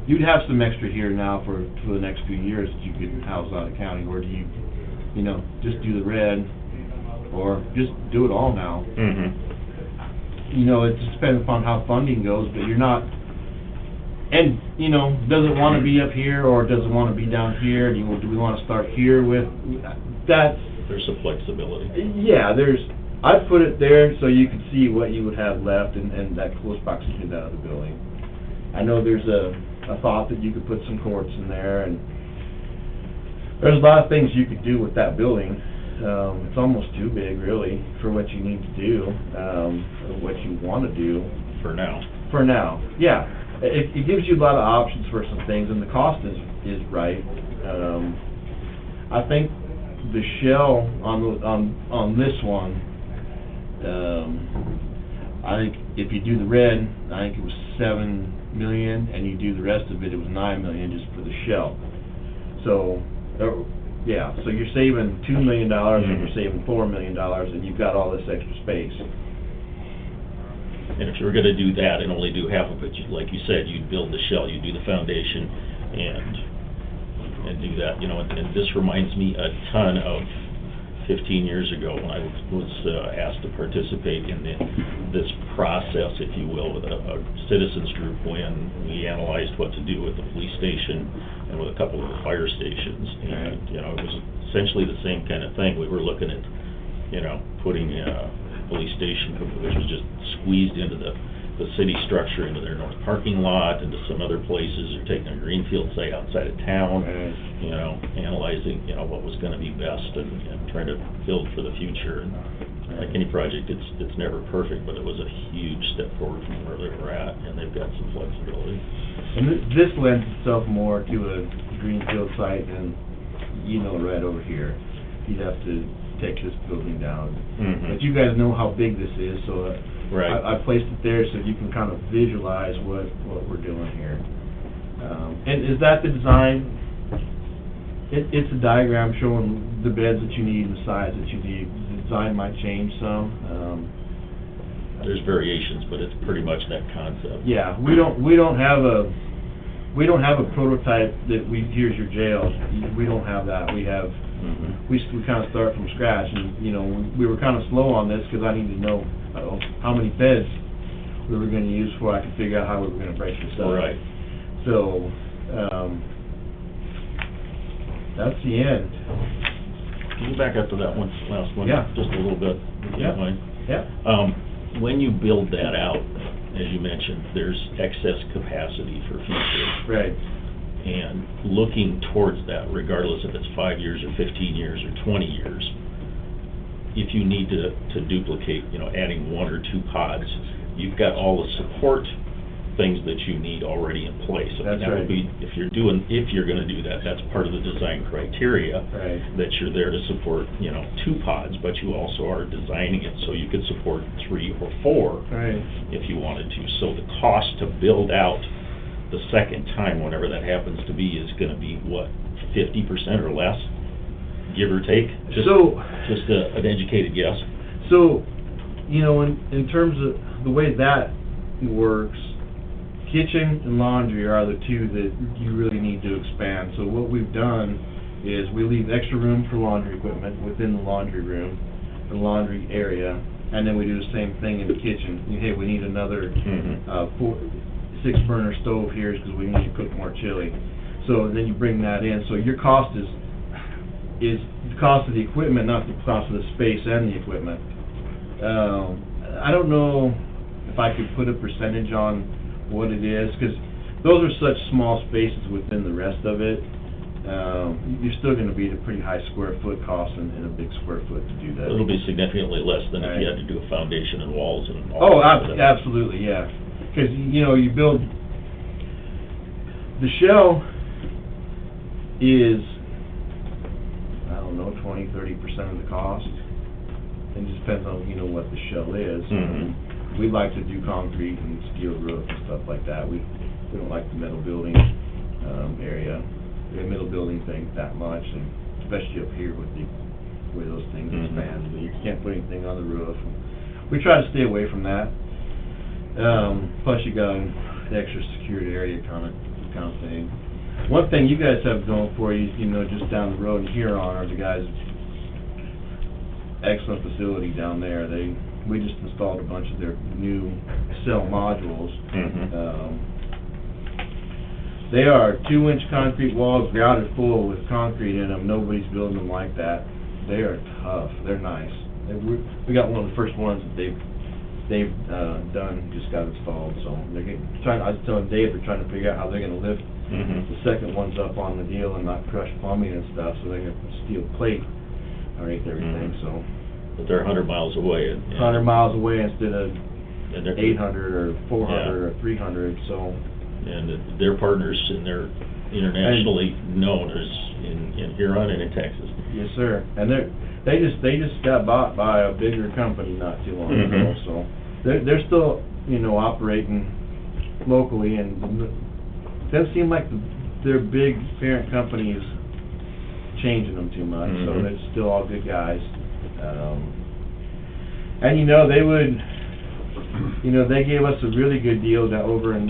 you'd have some extra here now for the next few years that you could house out of county, or do you know, just do the red, or just do it all now. You know, it just depends upon how funding goes, but you're not, and, you know, does it want to be up here, or does it want to be down here? Do we want to start here with, that's... There's some flexibility. Yeah, I put it there so you could see what you would have left, and that close proximity to that other building. I know there's a thought that you could put some courts in there, and there's a lot of things you could do with that building. It's almost too big, really, for what you need to do, what you want to do. For now. For now, yeah. It gives you a lot of options for some things, and the cost is right. I think the shell on this one, I think if you do the red, I think it was 7 million, and you do the rest of it, it was 9 million just for the shell. So, yeah, so you're saving $2 million, and you're saving $4 million, and you've got all this extra space. And if you were gonna do that and only do half of it, like you said, you'd build the shell, you'd do the foundation, and do that, you know, and this reminds me a ton of 15 years ago when I was asked to participate in this process, if you will, with a citizens group when we analyzed what to do with the police station and with a couple of the fire stations. And, you know, it was essentially the same kind of thing. We were looking at, you know, putting a police station, which was just squeezed into the city structure, into their north parking lot, into some other places, or taking a greenfield site outside of town, you know, analyzing, you know, what was gonna be best, and trying to build for the future. And like any project, it's never perfect, but it was a huge step forward from where they were at, and they've got some flexibility. And this lends itself more to a greenfield site than, you know, right over here. You'd have to take this building down. But you guys know how big this is, so right. I placed it there so you can kind of visualize what we're doing here. And is that the design? It's a diagram showing the beds that you need and the size that you need. The design might change some. There's variations, but it's pretty much that concept. Yeah, we don't have a prototype that here's your jail. We don't have that. We have we kind of start from scratch, and you know we were kind of slow on this because I needed to know how many beds we were going to use before I could figure out how we were going to break this up. Right. So that's the end. Can you back up to that one, last one? Yeah. Just a little bit, if you don't mind. Yeah. When you build that out, as you mentioned, there's excess capacity for future. Right. And looking towards that, regardless if it's 5 years or 15 years or 20 years, if you need to duplicate, you know, adding 1 or 2 pods, you've got all the support things that you need already in place. That's that right. would be, if you're going to do that, that's part of the design criteria. Right. That you're there to support, you know, 2 pods, but you also are designing it so you could support 3 or 4 Right. if you wanted to. So the cost to build out the second time, whenever that happens to be, is going to be what, 50% or less, give or take? Just an educated guess. So you know, in terms of the way that works, kitchen and laundry are the two that you really need to expand. So what we've done is we leave extra room for laundry equipment within the laundry room, the laundry area, and then we do the same thing in the kitchen. Hey, we need another 6-burner stove here because we need to cook more chili. So then you bring that in. So your cost is the cost of the equipment, not the cost of the space and the equipment. I don't know if I could put a percentage on what it is, because those are such small spaces within the rest of it. You're still going to be at a pretty high square foot cost in a big square foot to do that. It'll be significantly less than if you had to do a foundation and walls and all. Oh, that. absolutely, yeah. Because, you know, you build, the shell is, I don't know, 20-30% of the cost. It just depends on, you know, what the shell is. We like to do concrete and steel roof and stuff like that. We don't like the metal building area, the metal building thing that much, and especially up here with the way those things expand. You can't put anything on the roof. We try to stay away from that. Plus, you got an extra secured area kind of thing. One thing you guys have going for you, you know, just down the road in Huron are the guys. Excellent facility down there. We just installed a bunch of their new cell modules. They are 2-inch concrete walls grouted full with concrete in them. Nobody's building them like that. They are tough. They're nice. We got one of the first ones that they've done, just got installed. So they're trying. I was telling Dave they're trying to figure out how they're going to lift the second ones up on the deal and not crush plumbing and stuff. So they're going to put steel plate underneath everything. So. But they're 100 miles away. 100 miles away instead of 800 or 400 or 300, so. And their partners, and they're internationally known as in Huron and in Texas. Yes, sir. And they just got bought by a bigger company not too long ago, so they're still, you know, operating locally, and it doesn't seem like their big parent company is changing them too much, so they're still all good guys. And you know, they would, you know, they gave us a really good deal down over in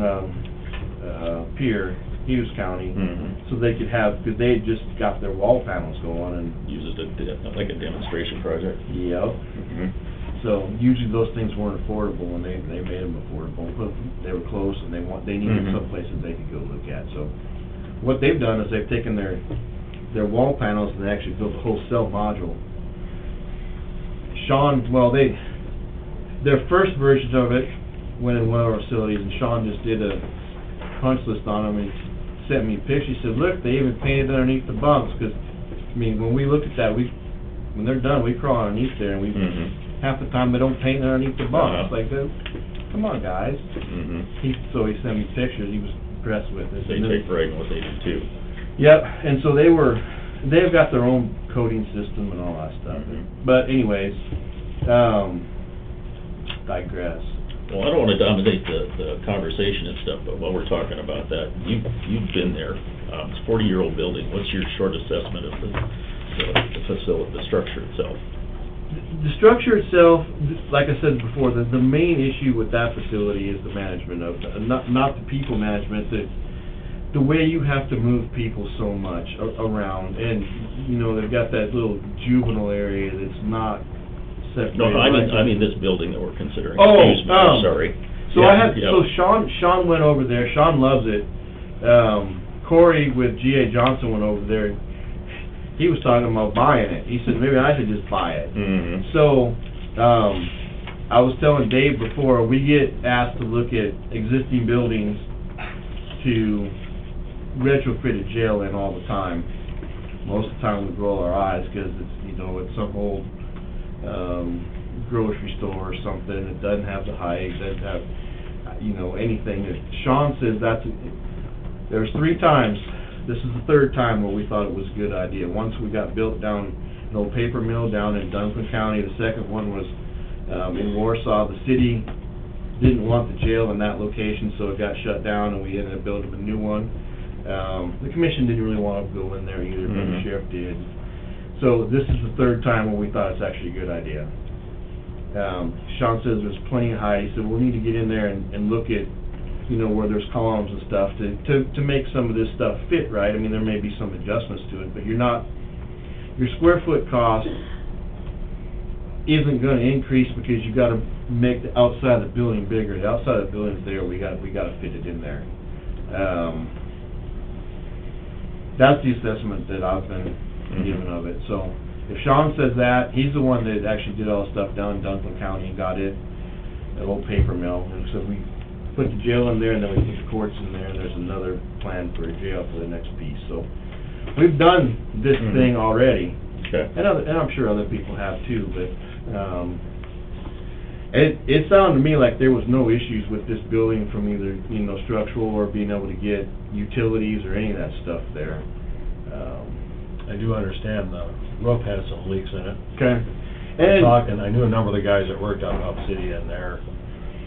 Hughes County, so they could have, because they had just got their wall panels going and use it like a demonstration project. Yep. So usually those things weren't affordable, and they made them affordable. But they were close, and they needed someplace that they could go look at. So what they've done is they've taken their wall panels and they actually built a whole cell module. Their first version of it went in one of our facilities, and Sean just did a punch list on them, and he sent me a picture. He said, look, they even painted underneath the bunks, because, I mean, when we look at that, when they're done, we crawl underneath there, and half the time they don't paint underneath the bunks. Like, come on, guys. So he sent me pictures. He was impressed with it. They take pride in what they do, too. Yep, and so they've got their own coding system and all that stuff. But anyways, digress. Well, I don't want to dominate the conversation and stuff, but while we're talking about that, you've been there. It's a 40-year-old building. What's your short assessment of the facility, the structure itself? The structure itself, like I said before, the main issue with that facility is the management of not the people management. The way you have to move people so much around, and you know, they've got that little juvenile area that's not separated. No, I mean this building that we're considering. Oh, Excuse me, I'm sorry. So so Sean went over there. Sean loves it. Corey with G.A. Johnson went over there. He was talking about buying it. He said maybe I should just buy it. So I was telling Dave before, we get asked to look at existing buildings to retrofit a jail in all the time. Most of the time we roll our eyes because it's some old grocery store or something. It doesn't have the height, doesn't have anything. Sean says there's 3 times. This is the 3rd time where we thought it was a good idea. Once we got built down an old paper mill down in Duncan County. The second one was in Warsaw. The city didn't want the jail in that location, so it got shut down, and we ended up building a new one. The commission didn't really want to go in there either, but the sheriff did. So this is the 3rd time where we thought it's actually a good idea. Sean says there's plenty of height. He said, we'll need to get in there and look at, you know, where there's columns and stuff to make some of this stuff fit right. I mean, there may be some adjustments to it, but your square foot cost isn't gonna increase because you gotta make the outside of the building bigger. The outside of the building's there, we gotta fit it in there. That's the assessment that I've been given of it. So, if Sean says that, he's the one that actually did all the stuff down in Dunklin County and got it, that old paper mill, and so we put the jail in there, and then we put the courts in there, and there's another plan for a jail for the next piece, so. We've done this thing already. Okay. And I'm sure other people have too, but, it sounded to me like there was no issues with this building from either, you know, structural or being able to get utilities or any of that stuff there. I do understand the roof has some leaks in it. Okay. And I knew a number of the guys that worked on Obsidian there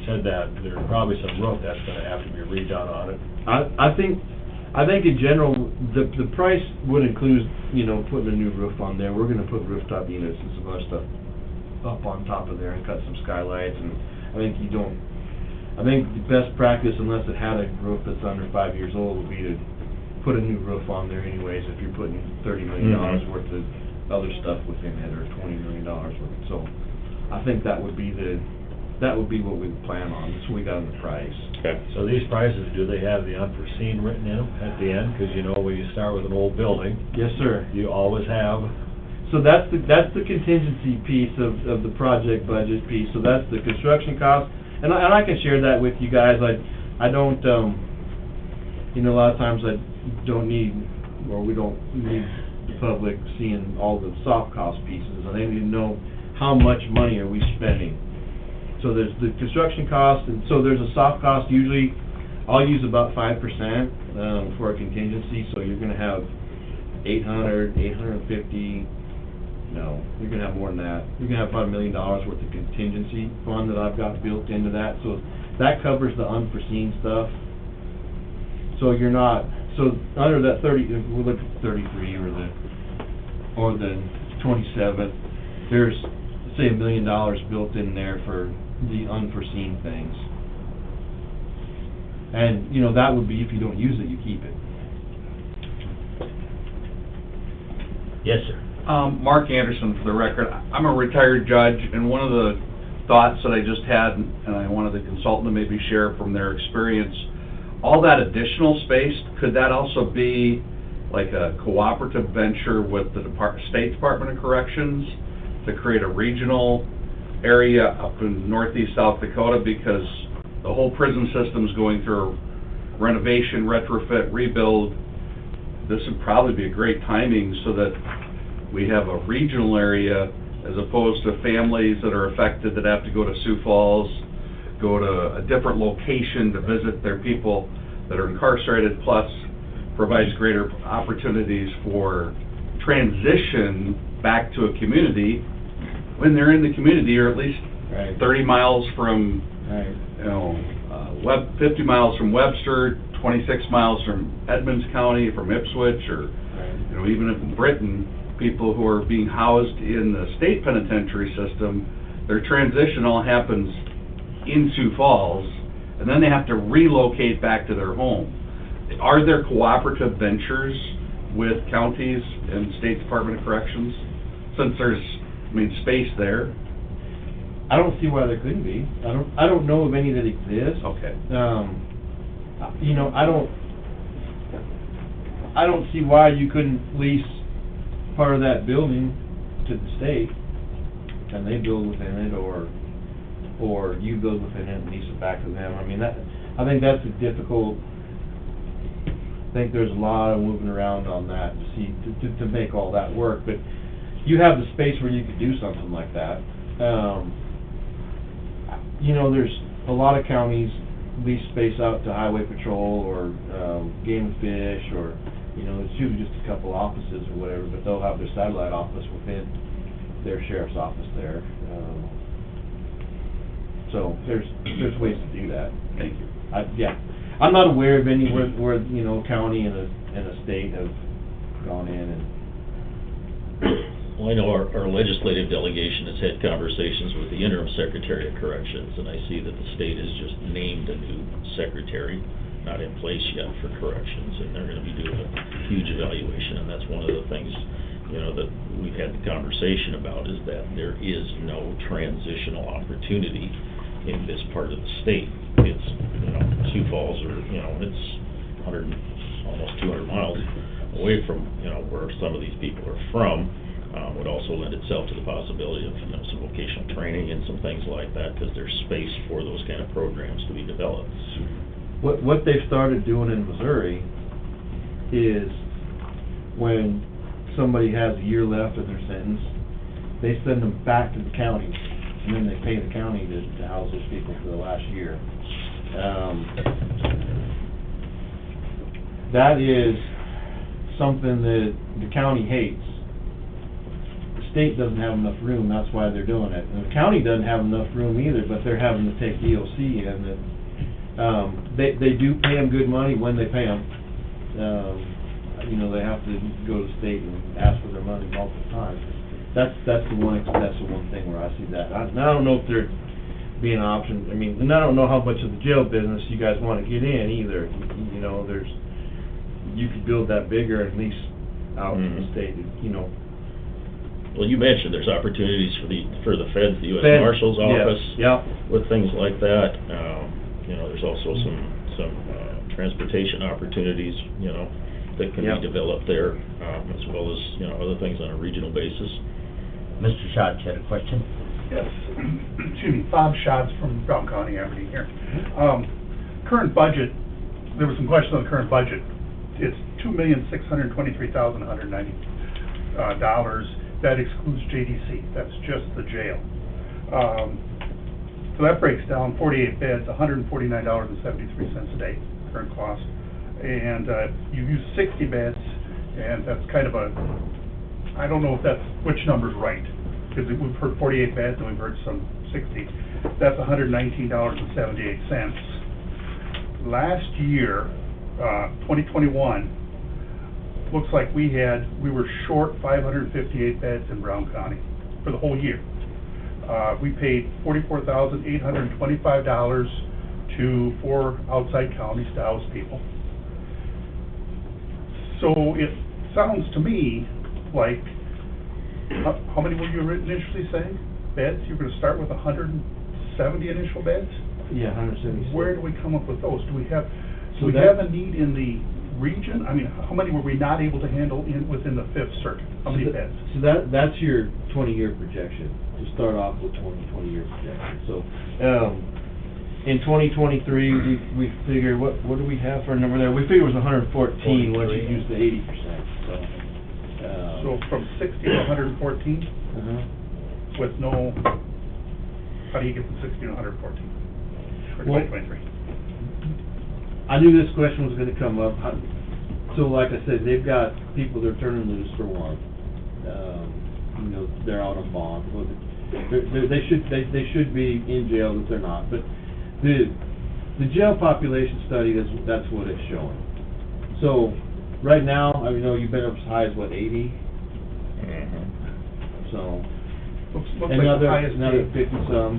said that there's probably some roof that's gonna have to be redone on it. I think in general, the price would include, you know, putting a new roof on there. We're gonna put rooftop units and some other stuff up on top of there and cut some skylights, and I think the best practice, unless it had a roof that's under 5 years old, would be to put a new roof on there anyways, if you're putting $30 million worth of other stuff within it, or $20 million worth. So, I think that would be what we would plan on. That's what we got in the price. Okay. So these prices, do they have the unforeseen written in them at the end? Because, you know, when you start with an old building, Yes, sir. you always have, So that's the contingency piece of the project budget piece, so that's the construction cost, and I can share that with you guys. I don't, you know, a lot of times I don't need, or we don't need the public seeing all the soft cost pieces, and they need to know how much money are we spending. So there's the construction cost, and so there's a soft cost. Usually, I'll use about 5% for a contingency, so you're gonna have 800, 850. No, you're gonna have more than that. You're gonna have about $1 million worth of contingency fund that I've got built into that, so that covers the unforeseen stuff. So you're not, so under that 30, if we look at 33 or the 27, there's, say, $1 million built in there for the unforeseen things. And, you know, that would be if you don't use it, you keep it. Yes, sir. Mark Anderson, for the record. I'm a retired judge, and one of the thoughts that I just had, and I wanted the consultant to maybe share from their experience, all that additional space, could that also be like a cooperative venture with the State Department of Corrections to create a regional area up in northeast South Dakota, because the whole prison system's going through renovation, retrofit, rebuild. This would probably be a great timing so that we have a regional area as opposed to families that are affected that have to go to Sioux Falls, go to a different location to visit their people that are incarcerated, plus provides greater opportunities for transition back to a community when they're in the community, or at least 30 miles from, you know, 50 miles from Webster, 26 miles from Edmonds County, from Ipswich, or, you know, even in Britain, people who are being housed in the state penitentiary system, their transition all happens in Sioux Falls, and then they have to relocate back to their home. Are there cooperative ventures with counties and State Department of Corrections, since there's, I mean, space there? I don't see why there couldn't be. I don't know of any that exist. Okay. You know, I don't see why you couldn't lease part of that building to the state, and they build within it, or you build within it and lease it back to them. I mean, I think that's a difficult. I think there's a lot of moving around on that to make all that work, but you have the space where you could do something like that. You know, there's a lot of counties lease space out to highway patrol or game and fish, or, you know, it's usually just a couple offices or whatever, but they'll have their satellite office within their sheriff's office there. So there's ways to do that. Thank you. Yeah, I'm not aware of any where you know, county and a state have gone in and Well, I know our legislative delegation has had conversations with the interim secretary of corrections, and I see that the state has just named a new secretary, not in place yet for corrections, and they're gonna be doing a huge evaluation, and that's one of the things, you know, that we've had the conversation about, is that there is no transitional opportunity in this part of the state. It's, you know, Sioux Falls, or, you know, it's 100, almost 200 miles away from, you know, where some of these people are from. Would also lend itself to the possibility of, you know, some vocational training and some things like that, because there's space for those kind of programs to be developed. What they've started doing in Missouri is when somebody has a year left of their sentence, they send them back to the county, and then they pay the county to house those people for the last year. That is something that the county hates. The state doesn't have enough room, that's why they're doing it. And the county doesn't have enough room either, but they're having to take DOC in. And they do pay them good money when they pay them. You know, they have to go to the state and ask for their money multiple times. That's the one thing where I see that. I don't know if there'd be an option. I mean, and I don't know how much of the jail business you guys want to get in either. You know, you could build that bigger and lease out to the state, you know. Well, you mentioned there's opportunities for the feds, the U.S. Feds, Marshal's office, yeah. with things like that. You know, there's also some transportation opportunities, you know, that can be developed there, as well as, you know, other things on a regional basis. Mr. Schatz had a question? Yes. Excuse me, Bob Schatz from Brown County, Aberdeen here. Current budget, there was some questions on the current budget. It's $2,623,190. That excludes JDC. That's just the jail. So that breaks down 48 beds, $149.73 a day, current cost. And you use 60 beds, and that's kind of I don't know if which number's right, because we've heard 48 beds and we've heard some 60. That's $119.78. Last year, 2021, looks like we were short 558 beds in Brown County for the whole year. We paid $44,825 to 4 outside counties to house people. So it sounds to me like, how many were you initially saying? Beds? You were going to start with 170 initial beds? Yeah, 176. Where do we come up with those? Do we have So have a need in the region? I mean, how many were we not able to handle within the Fifth Circuit? How many beds? So that's your 20-year projection, to start off with 20-year projection. So, in 2023, we figure, what do we have for a number there? We figure it was 114 once you use the 80%, So from 60 to 114? With no, how do you get from 60 to 114 for 2023? I knew this question was gonna come up. So like I said, they've got people they're turning loose for one. You know, they're out on bond. Well, they should be in jail, but they're not. But the jail population study, that's what it's showing. So right now, I know you've been up as high as what, 80? So Looks another like the highest 50 some.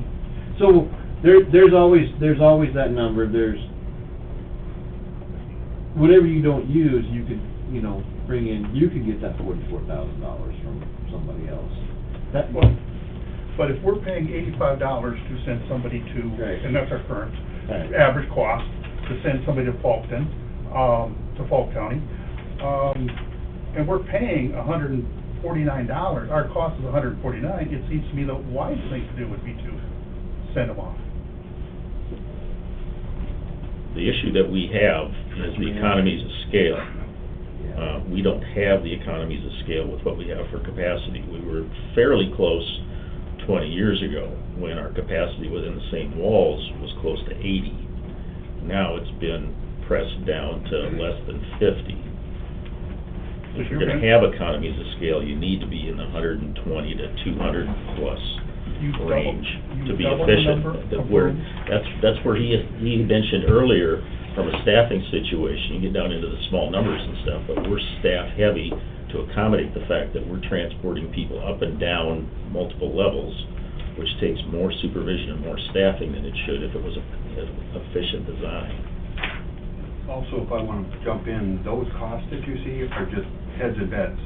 So there's always that number. There's whatever you don't use, you could, you know, bring in. You could get that $44,000 from somebody else. But if we're paying $85 to send somebody to, and that's our current average cost, to send somebody to Falk County, and we're paying $149, our cost is $149, it seems to me the wise thing to do would be to send them off. The issue that we have is the economies of scale. We don't have the economies of scale with what we have for capacity. We were fairly close 20 years ago when our capacity within the same walls was close to 80. Now it's been pressed down to less than 50. If you're going to have economies of scale, you need to be in the 120 to 200 plus range to be efficient. That's where he mentioned earlier from a staffing situation, you get down into the small numbers and stuff, but we're staff heavy to accommodate the fact that we're transporting people up and down multiple levels, which takes more supervision and more staffing than it should if it was an efficient design. Also, if I want to jump in, those costs that you see are just heads of beds.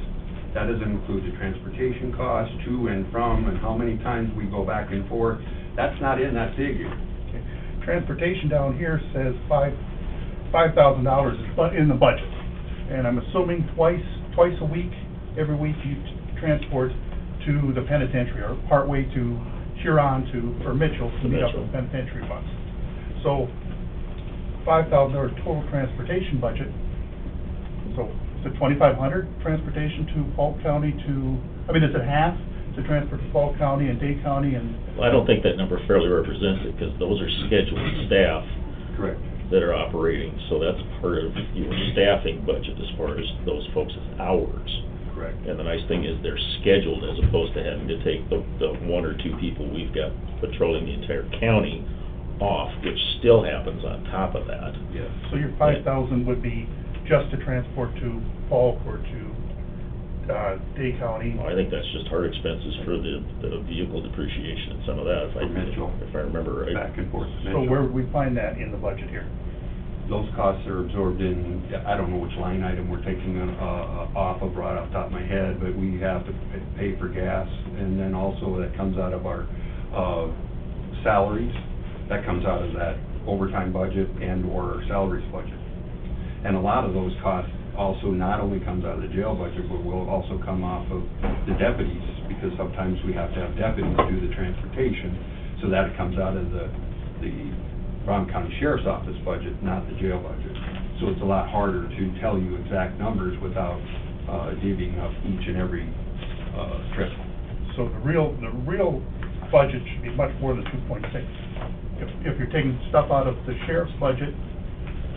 That doesn't include the transportation costs to and from, and how many times we go back and forth. That's not in that figure. Okay. Transportation down here says $5,000 is in the budget. And I'm assuming twice a week, every week you transport to the penitentiary, or partway to Huron or Mitchell to meet up with the penitentiary bus. So $5,000 total transportation budget. So is it $2,500 transportation to Polk County is it half to transfer to Polk County and Dade County and? Well, I don't think that number fairly represents it, because those are scheduled staff. Correct. That are operating, so that's part of your staffing budget as far as those folks' hours. Correct. And the nice thing is they're scheduled, as opposed to having to take the one or two people we've got patrolling the entire county off, which still happens on top of that. Yes. So your 5,000 would be just to transport to Polk or to Dade County? Well, I think that's just hard expenses for the vehicle depreciation and some of that, if I remember right. Back and forth to So Mitchell. where would we find that in the budget here? Those costs are absorbed in, I don't know which line item we're taking off of right off the top of my head, but we have to pay for gas, and then also that comes out of our salaries. That comes out of that overtime budget and/or salaries budget. And a lot of those costs also not only comes out of the jail budget, but will also come off of the deputies, because sometimes we have to have deputies do the transportation, so that comes out of the Brown County Sheriff's Office budget, not the jail budget. So it's a lot harder to tell you exact numbers without divvying up each and every trip. So the real budget should be much more than 2.6. If you're taking stuff out of the sheriff's budget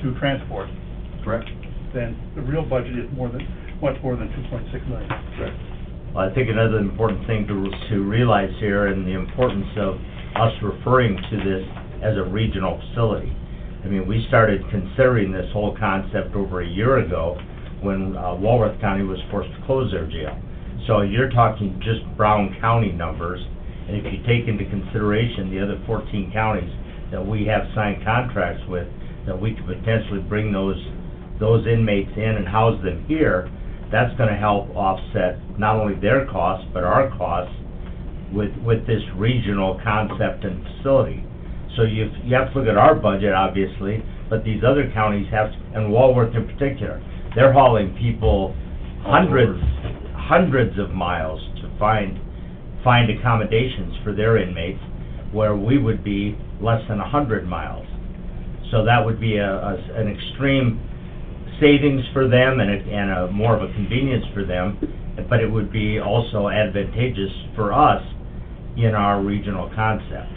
to transport. Correct? Then the real budget is much more than 2.6 million. Correct. Well, I think another important thing to realize here, and the importance of us referring to this as a regional facility. I mean, we started considering this whole concept over a year ago when Walworth County was forced to close their jail. So you're talking just Brown County numbers, and if you take into consideration the other 14 counties that we have signed contracts with, that we could potentially bring those inmates in and house them here, that's going to help offset not only their costs, but our costs with this regional concept and facility. So you have to look at our budget, obviously, but these other counties have, and Walworth in particular, they're hauling people hundreds of miles to find accommodations for their inmates, where we would be less than 100 miles. So that would be an extreme savings for them and a more of a convenience for them, but it would be also advantageous for us in our regional concept.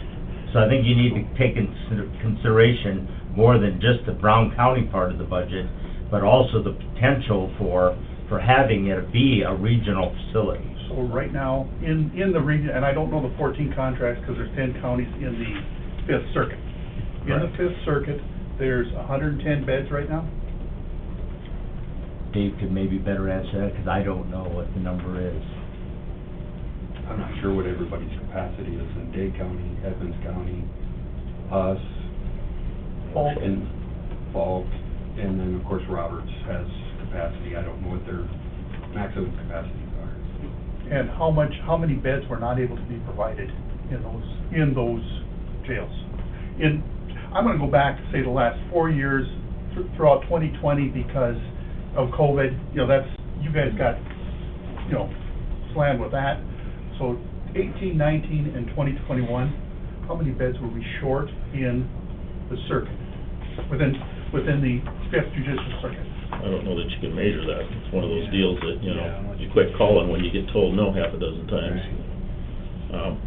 So I think you need to take into consideration more than just the Brown County part of the budget, but also the potential for having it be a regional facility. So right now, in the region, and I don't know the 14 contracts because there's 10 counties in the 5th Circuit. In the 5th Circuit, there's 110 beds right now? Dave could maybe better answer that, because I don't know what the number is. I'm not sure what everybody's capacity is in Dade County, Evans County, us, Polk. and Falk, and then of course Roberts has capacity. I don't know what their maximum capacities are. And how many beds were not able to be provided in those jails? I'm going to go back to say the last 4 years throughout 2020 because of COVID. You guys got slammed with that. So 18, 19, and 2021, how many beds were we short in the circuit within the 5th Judicial Circuit? I don't know that you can measure that. It's one of those deals that, you quit calling when you get told no half a dozen times.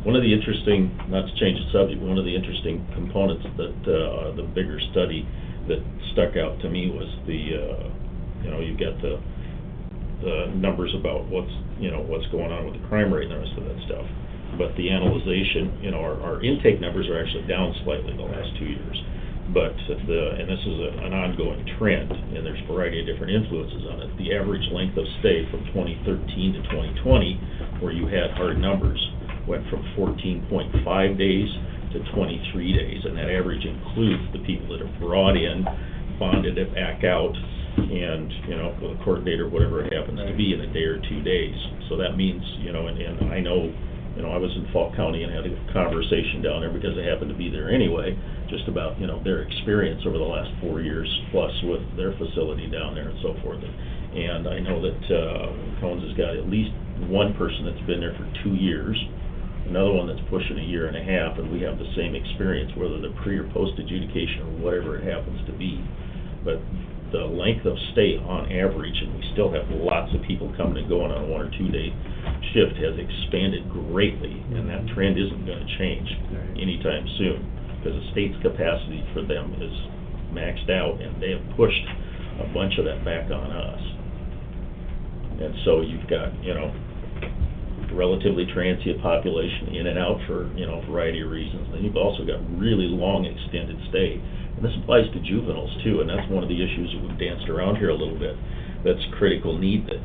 One of the interesting, not to change the subject, one of the interesting components that the bigger study that stuck out to me was you've got the numbers about what's going on with the crime rate and the rest of that stuff. But the analyzation, our intake numbers are actually down slightly the last 2 years. But and this is an ongoing trend, and there's a variety of different influences on it. The average length of stay from 2013 to 2020, where you had hard numbers, went from 14.5 days to 23 days, and that average includes the people that are brought in, bonded it back out, and, with a court date or whatever it happens to be in a day or 2 days. So that means, and I know, I was in Falk County and had a conversation down there because I happened to be there anyway, just about, their experience over the last 4 years plus with their facility down there and so forth. And I know that Cones has got at least one person that's been there for 2 years, another one that's pushing 1.5 years, and we have the same experience, whether they're pre or post adjudication or whatever it happens to be. But the length of stay on average, and we still have lots of people coming and going on a 1 or 2 day shift, has expanded greatly, and that trend isn't going to change anytime soon, because the state's capacity for them is maxed out, and they have pushed a bunch of that back on us. And so you've got, relatively transient population in and out for, a variety of reasons. Then you've also got really long extended stay. And this applies to juveniles too, and that's one of the issues that we've danced around here a little bit. That's critical need that,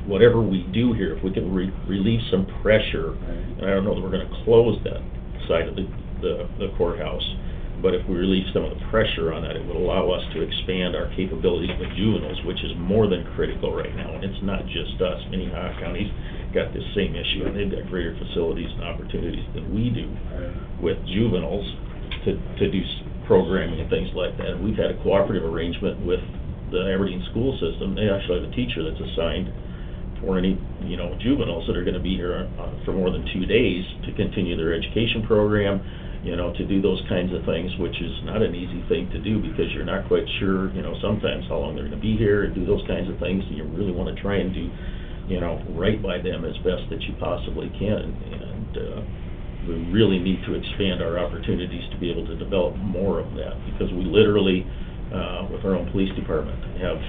whatever we do here, if we can relieve some pressure, and I don't know that we're gonna close that side of the courthouse, but if we relieve some of the pressure on that, it would allow us to expand our capabilities with juveniles, which is more than critical right now. And it's not just us. Minnehaha County's got this same issue, and they've got greater facilities and opportunities than we do with juveniles to do programming and things like that. And we've had a cooperative arrangement with the Aberdeen school system. They actually have a teacher that's assigned for any, juveniles that are gonna be here for more than 2 days to continue their education program, to do those kinds of things, which is not an easy thing to do because you're not quite sure, sometimes how long they're gonna be here and do those kinds of things, and you really wanna try and do, right by them as best that you possibly can. And we really need to expand our opportunities to be able to develop more of that, because we literally, with our own police department, have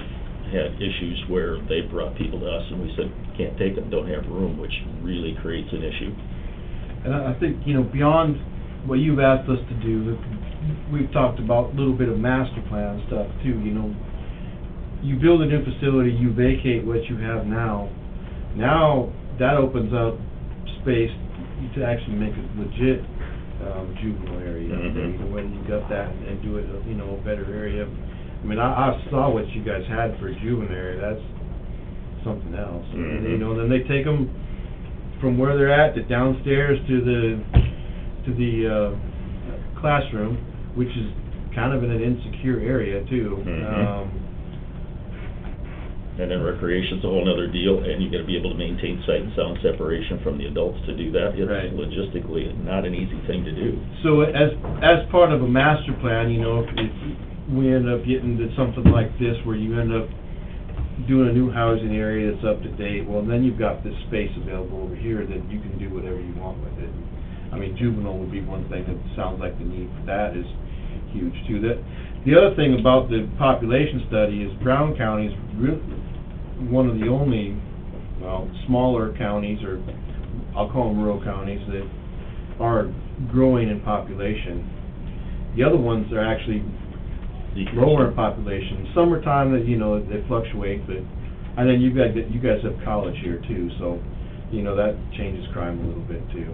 had issues where they brought people to us and we said, can't take them, don't have room, which really creates an issue. And I think, beyond what you've asked us to do, we've talked about a little bit of master plan stuff too, You build a new facility, you vacate what you have now. Now, that opens up space to actually make it legit juvenile area. When you got that and do it, a better area. I mean, I saw what you guys had for a juvenile area. That's something else. And, then they take them from where they're at to downstairs to the classroom, which is kind of in an insecure area too. And then recreation's a whole nother deal, and you gotta be able to maintain sight and sound separation from the adults to do that. It's logistically not an easy thing to do. So as part of a master plan, if we end up getting to something like this where you end up doing a new housing area that's up to date, well, then you've got this space available over here that you can do whatever you want with it. I mean, juvenile would be one thing that sounds like the need for that is huge too. The other thing about the population study is Brown County is one of the only, smaller counties, or I'll call them rural counties, that are growing in population. The other ones are actually lower in population. Summertime, they fluctuate, but, and then you guys have college here too, so, that changes crime a little bit too.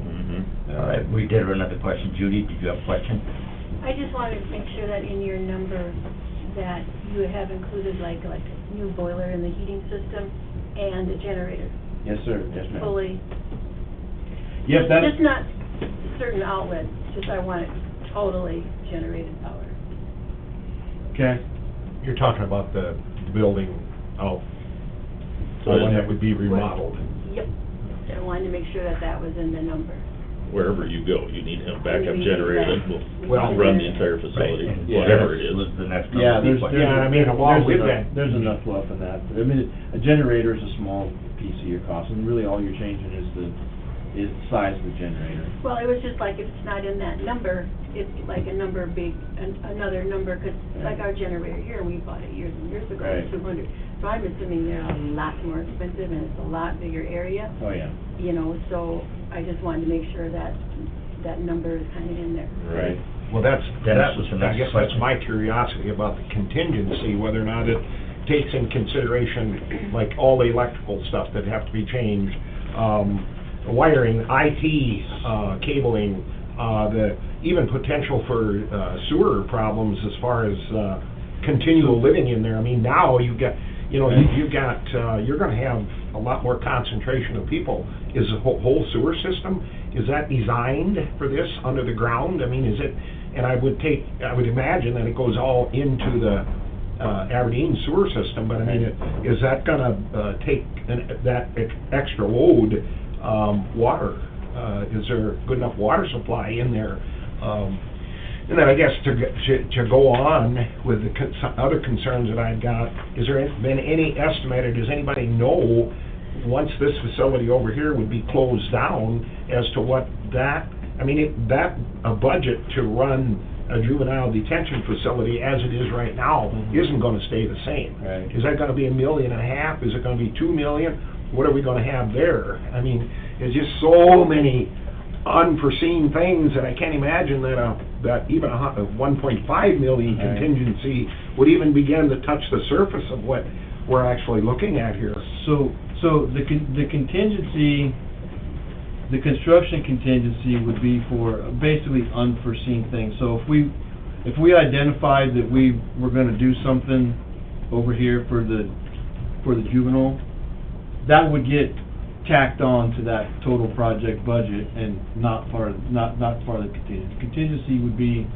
All right, we did have another question. Judy, did you have a question? I just wanted to make sure that in your number that you have included like a new boiler in the heating system and a generator. Yes, sir. Yes, ma'am. Fully. Yep, that's... Just not certain outlets, just I want it totally generated power. Okay. You're talking about the building out, So the one that would be remodeled. Yep. I wanted to make sure that that was in the number. Wherever you go, you need to have a backup We need generator that. that will run the entire facility, Right. whatever it is. Was the next Yeah, number. there's enough left in that. I mean, a generator is a small piece of your cost, and really all you're changing is the size of the generator. Well, it was just like if it's not in that number, it's like a number another number, because like our generator here, we bought it years and years ago, Right. 200. So I'm assuming they're a lot more expensive and it's a lot bigger area. Oh, yeah. So I just wanted to make sure that that number is kind of in there. Right. Well, Dennis was the I next guess that's my curiosity about the contingency, whether or not it takes in consideration, like, all the electrical stuff that have to be changed, wiring, IT, cabling, even potential for sewer problems as far as continual living in there. I mean, now you've got, you're gonna have a lot more concentration of people. Is the whole sewer system, is that designed for this, under the ground? I mean, is it, and I would imagine that it goes all into the Aberdeen sewer system, but I mean, is that gonna take that extra load, water? Is there good enough water supply in there? And then I guess to go on with the other concerns that I've got, is there been any estimate, or does anybody know, once this facility over here would be closed down, as to what that, I mean, a budget to run a juvenile detention facility as it is right now isn't gonna stay the same. Right. Is that gonna be $1.5 million? Is it gonna be $2 million? What are we gonna have there? I mean, there's just so many unforeseen things that I can't imagine that even a $1.5 million contingency would even begin to touch the surface of what we're actually looking at here. So the contingency, the construction contingency would be for basically unforeseen things. So if we identified that we were gonna do something over here for the juvenile, that would get tacked on to that total project budget and not part of the contingency. Contingency would be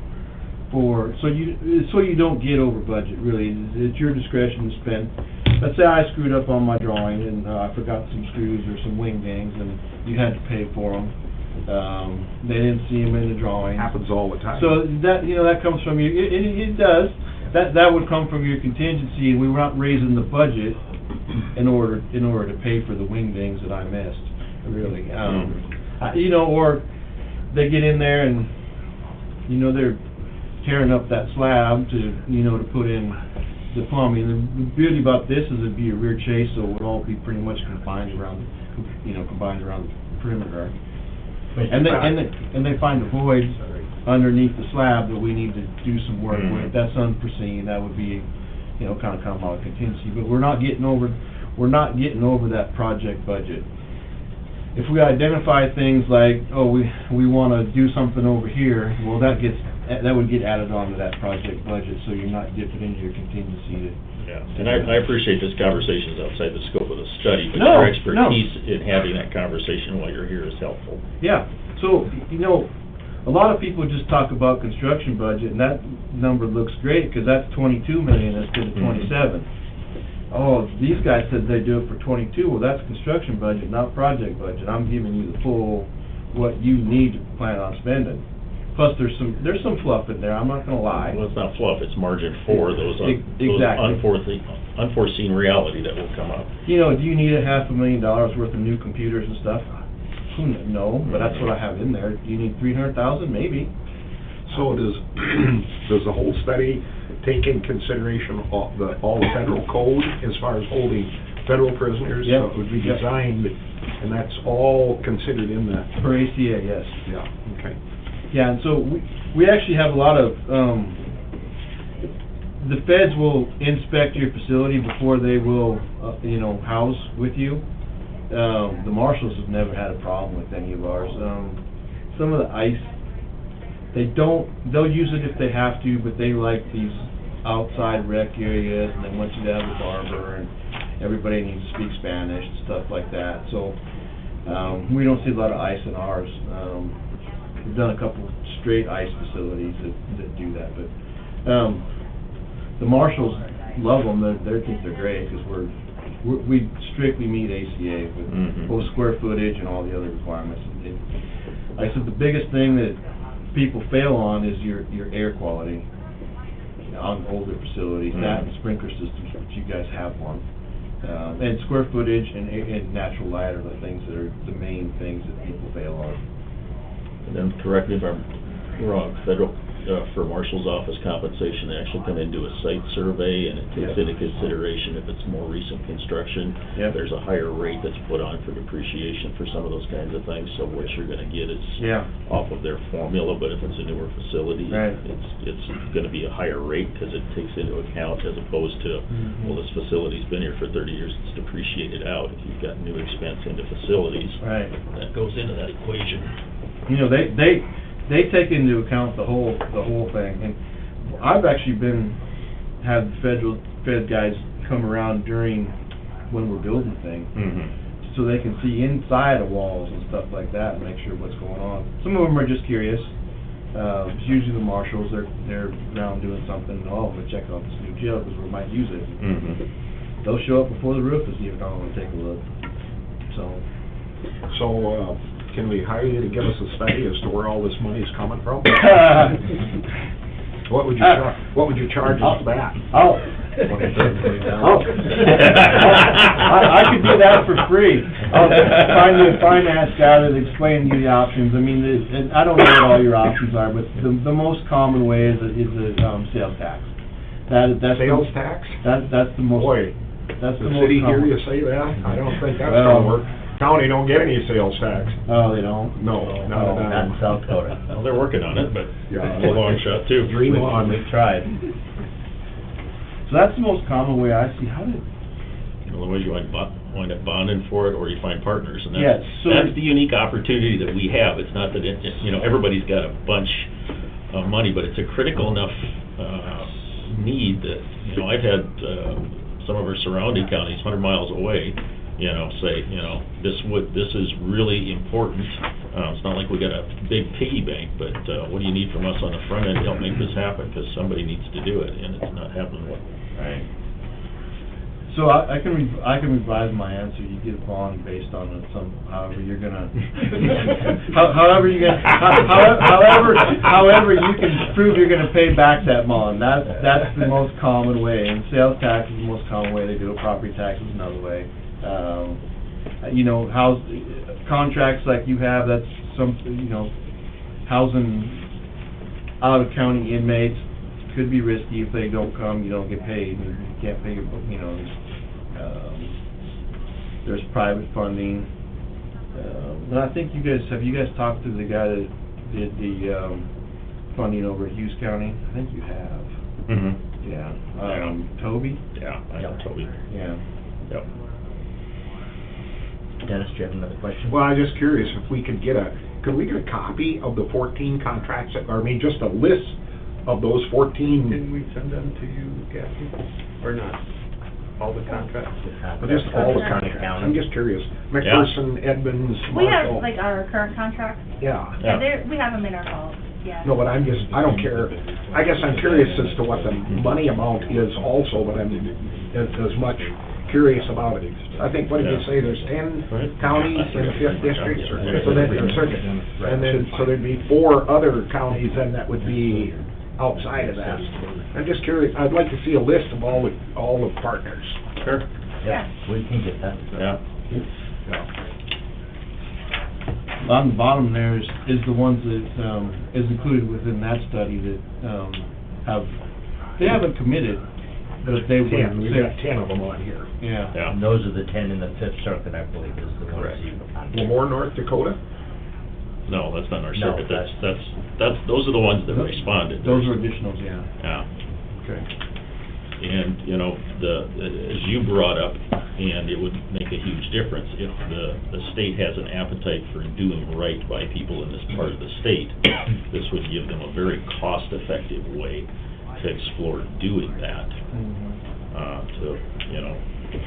for, so you don't get over budget, really. It's your discretion to spend. Let's say I screwed up on my drawing and I forgot some screws or some wing bangs, and you had to pay for them. They didn't see them in the drawing. Happens all the time. So that, that comes from your, it does. That would come from your contingency, and we were not raising the budget in order to pay for the wing dings that I missed, really. Or they get in there and, they're tearing up that slab to put in the plumbing. The beauty about this is it'd be a rear chase, so it would all be pretty much combined around the perimeter. And they find the voids underneath the slab that we need to do some work with. That's unforeseen. That would be, kind of come out of contingency. But we're not getting over that project budget. If we identify things like, we want to do something over here, well, that would get added on to that project budget, so you're not dipping into your contingency. Yeah, and I appreciate this conversation's outside the scope of the study, but No, your expertise in having that conversation while you're here is helpful. Yeah, so, a lot of people just talk about construction budget, and that number looks great, because that's 22 million instead of 27. Oh, these guys said they do it for 22, well, that's construction budget, not project budget. I'm giving you the full, what you need to plan on spending. Plus, there's some fluff in there, I'm not gonna lie. Well, it's not fluff, it's margin for those Exactly. unforeseen reality that will come up. Do you need $500,000 worth of new computers and stuff? No, but that's what I have in there. Do you need 300,000? Maybe. So does the whole study take in consideration all the federal code as far as holding federal prisoners? Yeah. So it would be designed, and that's all considered in the... For ACA, yes. Yeah, okay. Yeah, and so we actually have a lot of, the feds will inspect your facility before they will, house with you. The marshals have never had a problem with any of ours. Some of the ICE, they'll use it if they have to, but they like these outside rec areas, and they want you to have a barber, and everybody needs to speak Spanish and stuff like that. So, we don't see a lot of ICE in ours. We've done a couple straight ICE facilities that do that, but, the marshals love them. They think they're great, because we strictly meet ACA with both square footage and all the other requirements. Like I said, the biggest thing that people fail on is your air quality on older facilities. That and sprinkler systems, which you guys have one. And square footage and natural light are the things that are the main things that people fail on. And then, correct me if I'm wrong, for marshal's office compensation, they actually come into a site survey, and it takes into consideration if it's more recent construction. Yep. There's a higher rate that's put on for depreciation for some of those kinds of things, so what you're gonna get is Yeah. off of their formula, but if it's a newer facility, Right. it's gonna be a higher rate, because it takes into account as opposed to, well, this facility's been here for 30 years, it's depreciated out. If you've got new expense into facilities, Right. that goes into that equation. You know, they take into account the whole thing, and I've actually had Fed guys come around during, when we're building things, so they can see inside of walls and stuff like that and make sure what's going on. Some of them are just curious. It's usually the marshals, they're around doing something, oh, we'll check out this new jail because we might use it. They'll show up before the roof to see if I want to take a look, So, can we hire you to give us a study as to where all this money's coming from? What would you charge us back? I could do that for free. I'll find you a finance guy that explains you the options. I mean, and I don't know what all your options are, but the most common way is the sales tax. That's Sales tax? That's the most. Boy, that's the the most city hear common. you say that? I don't think that's Well- gonna work. County don't get any sales tax. Oh, they don't? No, not a Not in dime. South Dakota. Well, they're working on it, but Yeah. it's a long shot too. Dream on. We've tried. So that's the most common way I see. How did? Otherwise, you wind up bonding for it, or you find partners, and Yes, so- that's the unique opportunity that we have. It's not that everybody's got a bunch of money, but it's a critical enough need that, I've had some of our surrounding counties, 100 miles away, say, this is really important. It's not like we got a big piggy bank, but what do you need from us on the front end to help make this happen? Because somebody needs to do it, and it's not happening. Right. So I can revise my answer. You get a bond based on however you can prove you're gonna pay back that bond. That's the most common way. And sales tax is the most common way they do it. Property tax is another way. House contracts like you have, that's housing out of county inmates could be risky. If they don't come, you don't get paid, and you can't pay your, there's private funding. And I think you guys talked to the guy that did the funding over at Hughes County? I think you have. Yeah. Toby? Yeah, I know Toby. Yeah. Yep. Dennis, do you have another question? Well, I'm just curious if we could get a copy of the 14 contracts, just a list of those 14? Didn't we send them to you, Kathy, or not? All the contracts? Just all the County. contracts. I'm just curious. McPherson, Edmonds, We have, Marshall. like, our current contracts, Yeah. we have them in our files, yeah. No, but I don't care. I guess I'm curious as to what the money amount is also, but I'm as much curious about it. I think, what did you say, there's 10 counties in the 5th district, so that, or circuit, and then, so there'd be 4 other counties then that would be outside of that. I'm just curious, I'd like to see a list of all the partners. Sure. Yeah, we can get that. Yeah. On the bottom there is the ones that is included within that study that they haven't committed, but they would. 10, we've got 10 of them on here. Yeah. Yeah. And those are the 10 in the 5th Circuit, I believe, is the ones Correct. you... Lemoore, North Dakota? No, that's not our No, circuit. Those are the ones that responded. Those are additionals, yeah. Yeah. Okay. And, as you brought up, and it would make a huge difference if the state has an appetite for doing right by people in this part of the state. This would give them a very cost-effective way to explore doing that, to,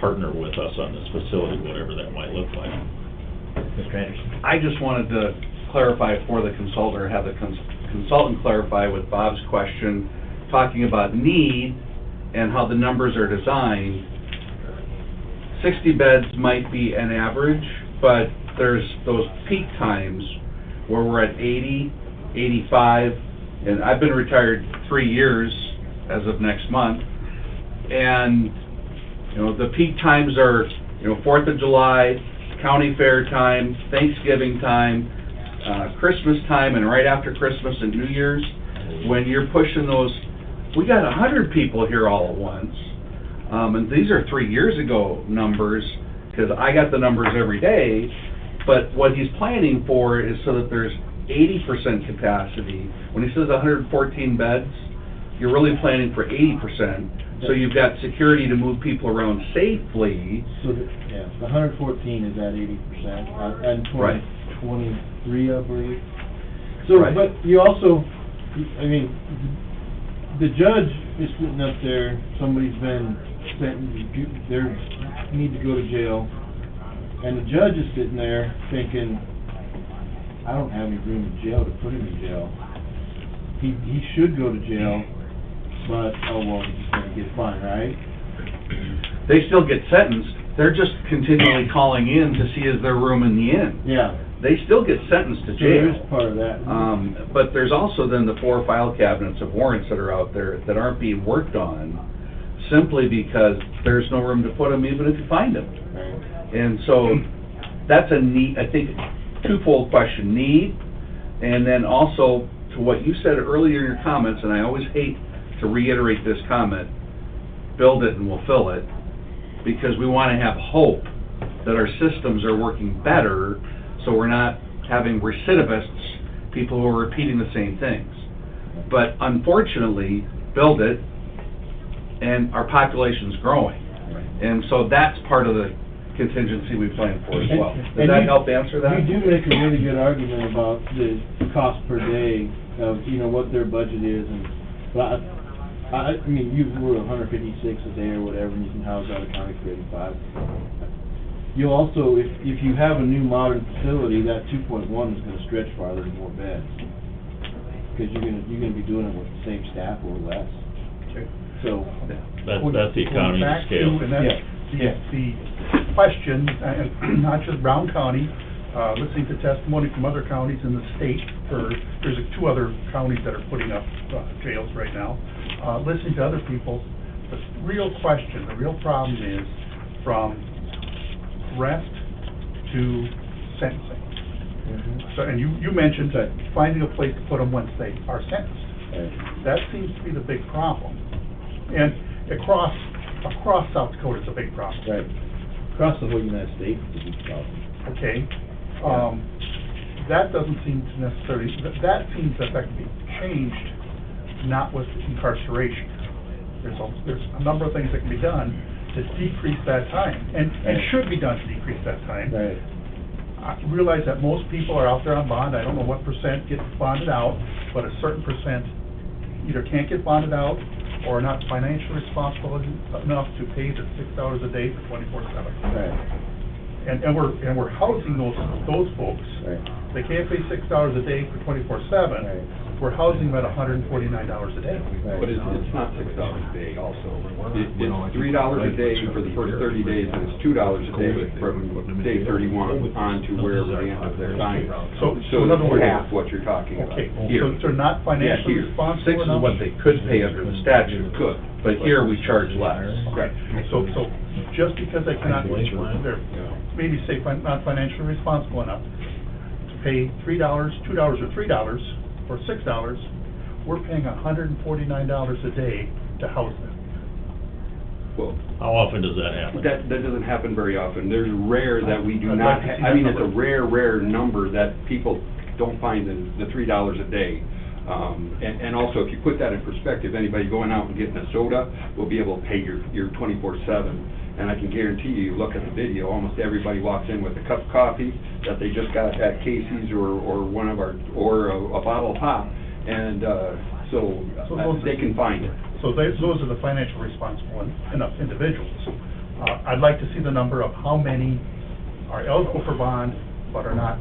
partner with us on this facility, whatever that might look like. Mr. Anderson? I just wanted to clarify for the consultant, or have the consultant clarify with Bob's question, talking about need and how the numbers are designed. 60 beds might be an average, but there's those peak times where we're at 80, 85, and I've been retired 3 years as of next month, and the peak times are 4th of July, county fair time, Thanksgiving time, Christmas time, and right after Christmas and New Year's. when you're pushing those, we got 100 people here all at once, and these are 3 years ago numbers, because I got the numbers every day, but what he's planning for is so that there's 80% capacity. When he says 114 beds, you're really planning for 80%, so you've got security to move people around safely. So, the 114 is at 80%, and Right. 23, I believe. So, Right. but you also, I mean, the judge is sitting up there, somebody's been sentenced, they need to go to jail, and the judge is sitting there thinking, I don't have any room in jail to put him in jail. He should go to jail, but, oh, well, he's just gonna get fined, right? They still get sentenced, they're just continually calling in to see is there room in the inn. Yeah. They still get sentenced to So there jail. is part of that. But there's also then the 4 file cabinets of warrants that are out there that aren't being worked on simply because there's no room to put them even if you find them. Right. And so that's a need, I think, twofold question, need, and then also to what you said earlier in your comments, and I always hate to reiterate this comment, build it and we'll fill it, because we want to have hope that our systems are working better so we're not having recidivists, people who are repeating the same things. But unfortunately, build it, and our population's growing. And so that's part of the contingency we plan for as well. Does And that you- help answer that? You do make a really good argument about the cost per day of, what their budget is, and, but I mean, you were 156 a day or whatever, and you can house out a county for 85. You'll also, if you have a new modern facility, that 2.1 is gonna stretch farther than more beds. Because you're gonna be doing it with the same staff or less. So. That's the economy of Back to- scale. And that's the question, and not just Brown County, listening to testimony from other counties in the state, there's 2 other counties that are putting up jails right now. Listening to other people, the real question, the real problem is from arrest to sentencing. So, and you mentioned that finding a place to put them once they are sentenced. That seems to be the big problem. And across South Dakota, it's a big problem. Right. Across the whole United States, it's a big problem. Okay? That doesn't seem to necessarily, that seems that can be changed, not with incarceration. There's a number of things that can be done to decrease that time, and should be done to decrease that time. Right. I realize that most people are out there on bond. I don't know what percent get bonded out, but a certain percent either can't get bonded out or are not financially responsible enough to pay the $6 a day for 24/7. Right. And we're housing those folks. Right. They can't pay $6 a day for 24/7. Right. We're housing them at $149 a day. Right. But it's not $6 a day also. It's $3 a day for the first 30 days, and it's $2 a day from day 31 on to wherever the end of their time. So So in other it's words. half what you're talking about. Okay, Here. so they're not financially Yeah, here. responsible 6 is enough? what they could pay under the statute. Could. But here we charge less. Right, so just because they cannot, they're, maybe say not financially responsible enough to pay $3, $2 or $3 or $6, we're paying $149 a day to house them. Well, How often does that happen? that doesn't happen very often. There's rare that we do I'd not, like to see I that mean, it's a number. rare number that people don't find the $3 a day. And also, if you put that in perspective, anybody going out and getting a soda will be able to pay your 24/7. And I can guarantee you, look at the video, almost everybody walks in with a cup of coffee that they just got at Casey's or one of our, or a bottle of pop, and so they can find it. So those are the financially responsible enough individuals. I'd like to see the number of how many are eligible for bond, but are not.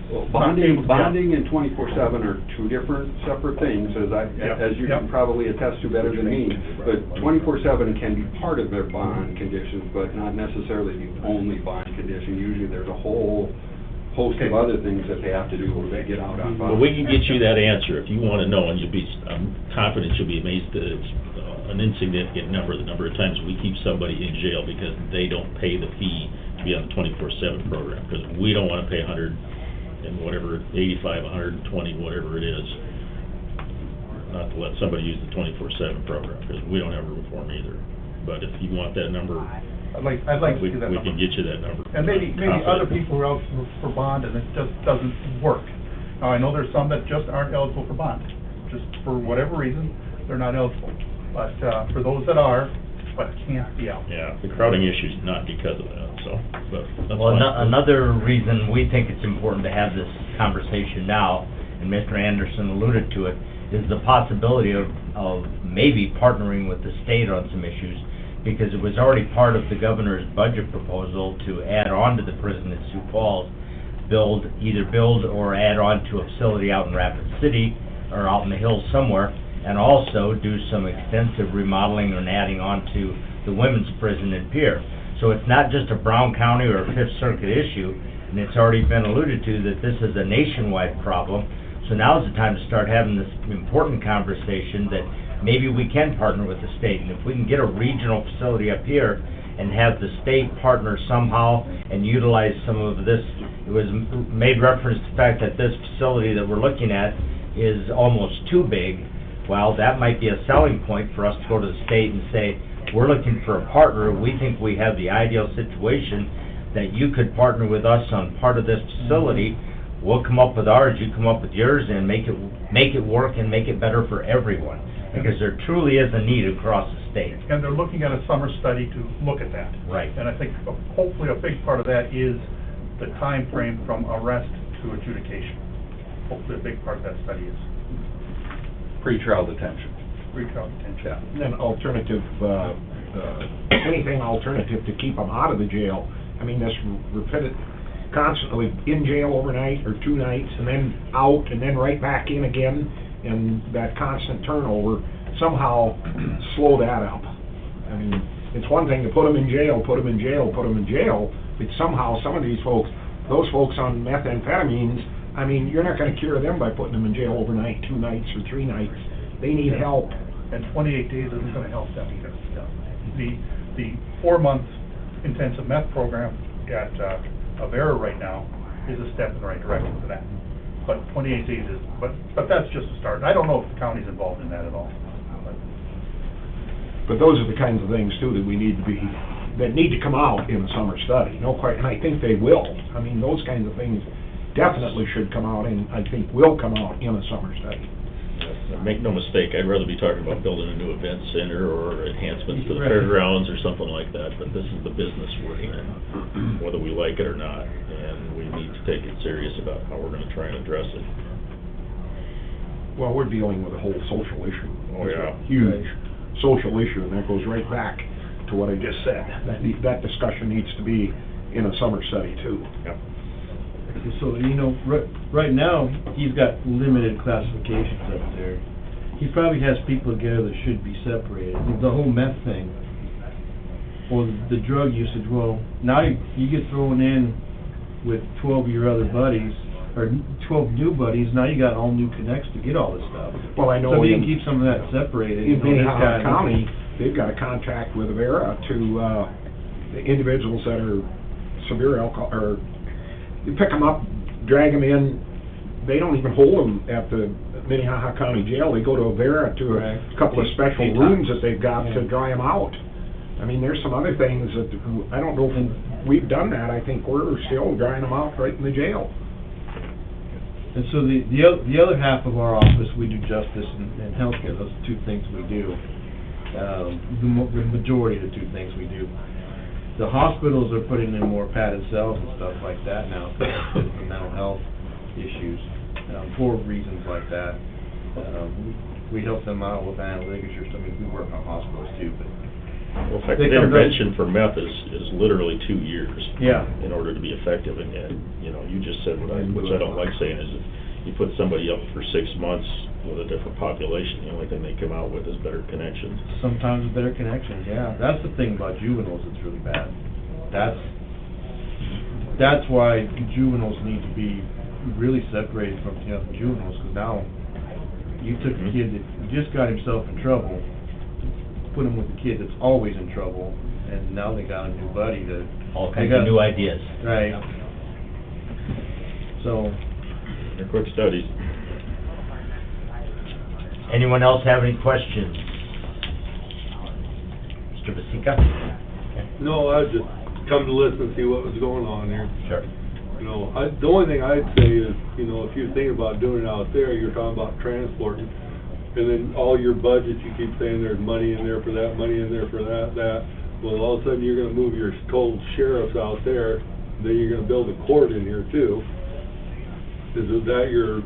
Well, Not able to- bonding and 24/7 are 2 different separate things, as you can probably attest to better than me. But 24/7 can be part of their bond conditions, but not necessarily the only bond condition. Usually there's a whole host of other things that they have to do when they get out on bond. Well, we can get you that answer if you want to know, and I'm confident you'll be amazed that it's an insignificant number, the number of times we keep somebody in jail because they don't pay the fee to be on the 24/7 program, because we don't want to pay 100 and whatever, 85, 120, whatever it is. not to let somebody use the 24/7 program, because we don't have room for them either. But if you want that number, I'd like to we see that we number. can get you that number. And maybe Confident. other people are eligible for bond and it just doesn't work. Now, I know there's some that just aren't eligible for bond, just for whatever reason, they're not eligible. But, for those that are, but can't be out. Yeah, the crowding issue's not because of that, so, but that's Well, fine. another reason we think it's important to have this conversation now, and Mr. Anderson alluded to it, is the possibility of maybe partnering with the state on some issues, because it was already part of the governor's budget proposal to add on to the prison at Sioux Falls, either build or add on to a facility out in Rapid City, or out in the hills somewhere, and also do some extensive remodeling and adding on to the women's prison in Pierre. So it's not just a Brown County or a Fifth Circuit issue, and it's already been alluded to that this is a nationwide problem. So now's the time to start having this important conversation that maybe we can partner with the state. And if we can get a regional facility up here and have the state partner somehow and utilize some of this, it was made reference to the fact that this facility that we're looking at is almost too big. Well, that might be a selling point for us to go to the state and say, we're looking for a partner, we think we have the ideal situation, that you could partner with us on part of this facility, we'll come up with ours, you come up with yours, and make it work and make it better for everyone. Because there truly is a need across the state. And they're looking at a summer study to look at that. Right. And I think hopefully a big part of that is the time frame from arrest to adjudication. Hopefully a big part of that study is Pretrial detention. pretrial detention. Yeah. And then alternative, anything alternative to keep them out of the jail. I mean, this repeated, constantly in jail overnight or 2 nights, and then out, and then right back in again, and that constant turnover, somehow slow that up. I mean, it's one thing to put them in jail, but somehow some of these folks, those folks on methamphetamines, I mean, you're not gonna cure them by putting them in jail overnight, 2 nights or 3 nights. They need help. And 28 days isn't gonna help them either. The 4-month intensive meth program at Avera right now is a step in the right direction for that. But 28 days is, but that's just a start. I don't know if the county's involved in that at all. But those are the kinds of things too that we need to be, that need to come out in a summer study, no question, and I think they will. I mean, those kinds of things definitely should come out, and I think will come out in a summer study. Make no mistake, I'd rather be talking about building a new event center or enhancements to the fairgrounds or something like that, but this is the business we're in, whether we like it or not, and we need to take it serious about how we're gonna try and address it. Well, we're dealing with a whole social issue. Oh, yeah. It's a huge social issue, and that goes right back to what I just said. That discussion needs to be in a summer study too. Yep. So, you know, right now, he's got limited classifications up there. He probably has people together that should be separated. The whole meth thing, or the drug usage, well, now you get thrown in with 12 of your other buddies, or 12 new buddies, now you got all new connects to get all this stuff. Well, I know So we in- can keep some of that separated. In you know, this Minnehaha guy- County, they've got a contract with Avera to, the individuals that are severe alcohol, or you pick them up, drag them in, they don't even hold them at the Minnehaha County Jail, they go to Avera to a couple of special rooms that they've got to dry them out. I mean, there's some other things that, I don't know if we've done that, I think we're still drying them out right in the jail. And so the other half of our office, we do justice and healthcare, those are 2 things we do. The majority of the 2 things we do. The hospitals are putting in more padded cells and stuff like that now, for mental health issues, for reasons like that. We help them out with analytics, I mean, we work on hospitals too, but. Well, effective intervention for meth is literally 2 years. Yeah. In order to be effective, and, you know, you just said, which I don't like saying, is if you put somebody up for 6 months with a different population, the only thing they come out with is better connections. Sometimes better connections, yeah. That's the thing about juveniles that's really bad. That's why juveniles need to be really separated from the other juveniles, because now you took a kid that just got himself in trouble, put him with a kid that's always in trouble, and now they got a new buddy that... All kinds of new ideas. Right. So... They're quick studies. Anyone else have any questions? Mr. Vasika? No, I just come to listen and see what was going on here. Sure. You know, the only thing I'd say is, you know, if you think about doing it out there, you're talking about transporting, and then all your budgets, you keep saying there's money in there for that, money in there for that. Well, all of a sudden, you're gonna move your total sheriffs out there, then you're gonna build a court in here too. Is that your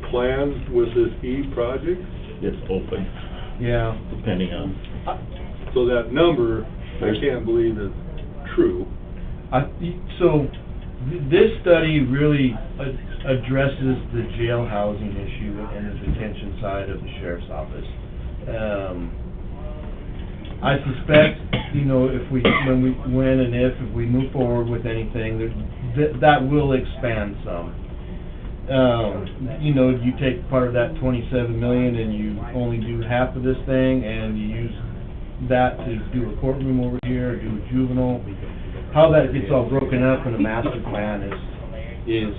plan with this E project? It's open, Yeah. depending on, So that number, I can't believe is true. So, this study really addresses the jail housing issue and the detention side of the sheriff's office. I suspect, you know, if we move forward with anything, that will expand some. You know, you take part of that 27 million and you only do half of this thing, and you use that to do a courtroom over here, or do a juvenile. How that gets all broken up in a master plan is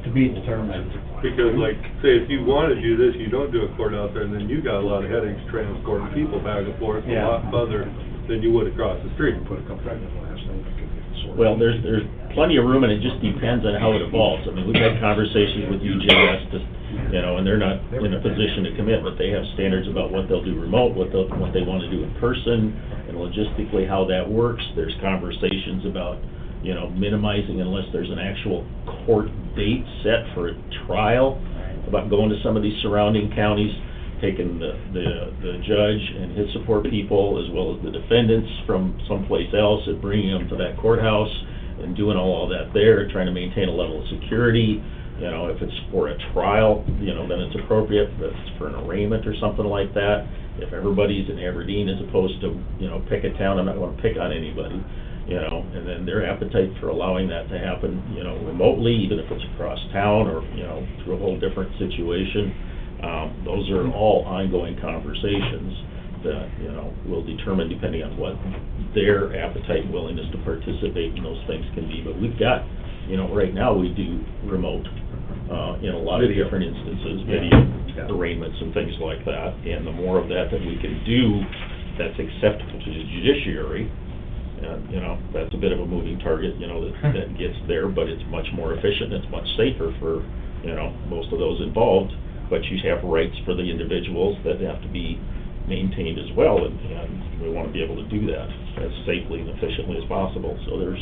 to be determined. Because like, say if you wanna do this, you don't do a court out there, and then you got a lot of headaches transporting people back and forth, a Yeah. lot further than you would across the street. well, there's plenty of room, and it just depends on how it evolves. I mean, we've had conversations with UJS, you know, and they're not in a position to commit, but they have standards about what they'll do remote, what they want to do in person, and logistically how that works. There's conversations about, you know, minimizing unless there's an actual court date set for a trial, about going to some of these surrounding counties, taking the judge and his support people, as well as the defendants from someplace else, and bringing them to that courthouse, and doing all that there, trying to maintain a level of security. You know, if it's for a trial, you know, then it's appropriate. If it's for an arraignment or something like that, if everybody's in Aberdeen as opposed to, you know, pick a town, I'm not going to pick on anybody, you know, and then their appetite for allowing that to happen, you know, remotely, even if it's across town or, you know, through a whole different situation. Those are all ongoing conversations that, you know, will determine, depending on what their appetite and willingness to participate in those things can be. But we've got, you know, right now we do remote, in a lot of different instances, video arraignments and things like that. And the more of that we can do that's acceptable to the judiciary, and, you know, that's a bit of a moving target, you know, that gets there, but it's much more efficient, it's much safer for, you know, most of those involved. But you have rights for the individuals that have to be maintained as well, and we want to be able to do that as safely and efficiently as possible. So there's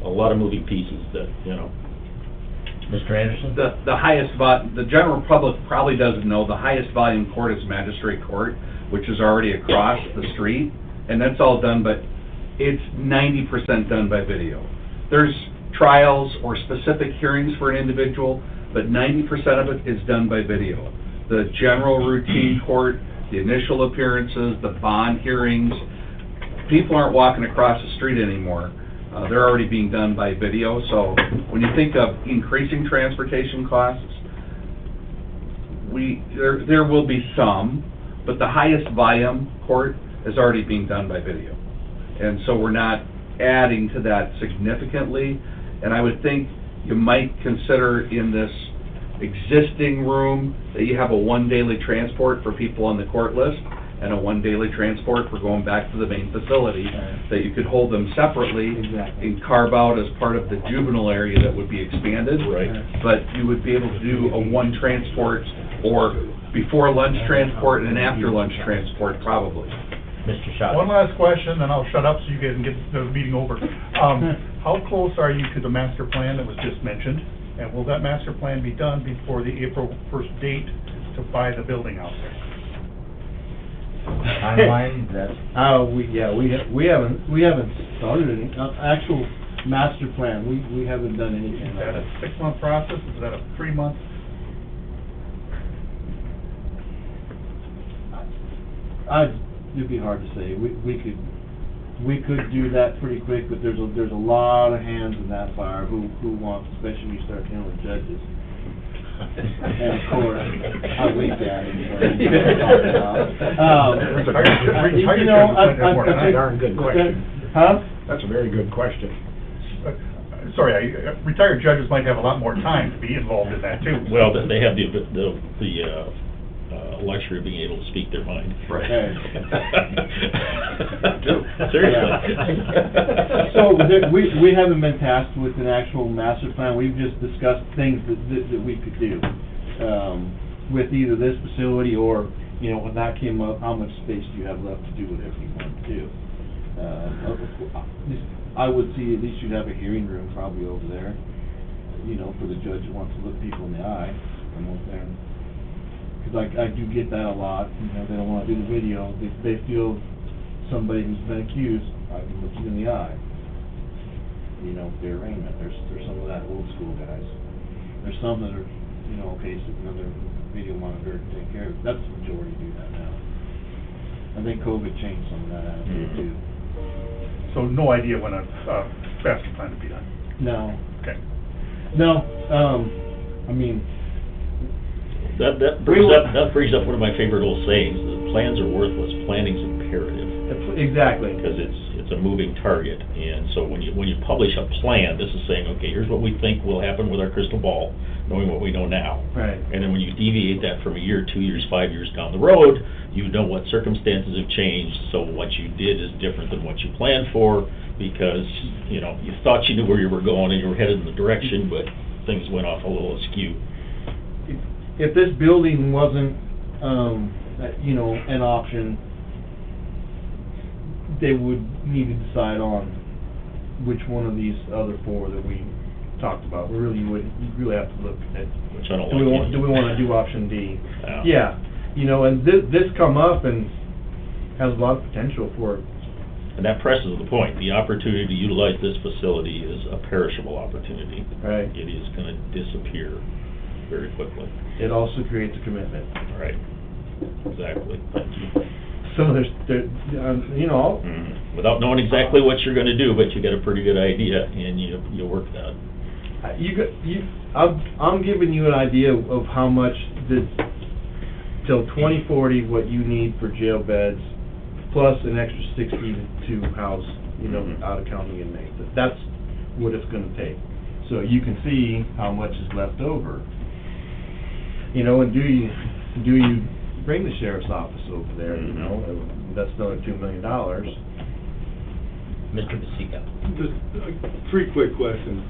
a lot of moving pieces that, you know. Mr. Anderson? The highest the general public probably doesn't know, the highest volume court is magistrate court, which is already across the street, and that's all done, but it's 90% done by video. There's trials or specific hearings for an individual, but 90% of it is done by video. The general routine court, the initial appearances, the bond hearings, people aren't walking across the street anymore. They're already being done by video. So when you think of increasing transportation costs, there will be some, but the highest volume court is already being done by video. And so we're not adding to that significantly. And I would think you might consider in this existing room that you have a one daily transport for people on the court list and a one daily transport for going back to the main facility, that you could hold them separately and carve out as part of the juvenile area that would be expanded. Right. But you would be able to do a one transport, or before lunch transport and an after lunch transport probably. Mr. Schott? One last question, then I'll shut up so you guys can get the meeting over. How close are you to the master plan that was just mentioned? And will that master plan be done before the April 1st date to buy the building out there? Timeline, that's... We haven't started any, actual master plan, we haven't done anything. Is that a 6-month process? Is that a 3-month? It'd be hard to say. We could do that pretty quick, but there's a lot of hands in that fire who want, especially when you start dealing with judges. And of course, I winked at him. Darn good question. Huh? That's a very good question. retired judges might have a lot more time to be involved in that too. Well, they have the luxury of being able to speak their mind. Right. Seriously. So, we haven't been tasked with an actual master plan, we've just discussed things that we could do, with either this facility or, you know, when that came up, how much space do you have left to do whatever you want to do? I would see at least you'd have a hearing room probably over there, you know, for the judge who wants to look people in the eye, come over there. Because I do get that a lot, you know, they don't wanna do the video, they feel somebody who's been accused, I can look you in the eye. You know, their arraignment, there's some of that old school guys. There's some that are, you know, okay, so another video monitor to take care of, that's the majority do that now. I think COVID changed some of that attitude too. So no idea when a master plan would be done? No. Okay. No, I mean, That brings up one of my favorite old sayings, that plans are worthless, planning's imperative. exactly. Because it's a moving target, and so when you publish a plan, this is saying, okay, here's what we think will happen with our crystal ball, knowing what we know now. Right. And then when you deviate that from a year, 2 years, 5 years down the road, you know what circumstances have changed, so what you did is different than what you planned for, because, you know, you thought you knew where you were going and you were headed in the direction, but things went off a little askew. If this building wasn't, you know, an option, they would need to decide on which one of these other four that we talked about. We really would, you really have to look at, Which I don't do we like want, do we wanna do option D? Yeah. Yeah, you know, and this come up and has a lot of potential for it. And that presses the point. The opportunity to utilize this facility is a perishable opportunity. Right. It is gonna disappear very quickly. It also creates a commitment. Right. Exactly. Thank you. So you know, Without knowing exactly what you're gonna do, but you get a pretty good idea, and you work that. I'm giving you an idea of how much till 2040, what you need for jail beds, plus an extra 60 to house, you know, out-of-county inmates. That's what it's gonna take. So you can see how much is left over. You know, and do you bring the sheriff's office over there, you know? That's another $2 million. Mr. Basica. Just 3 quick questions.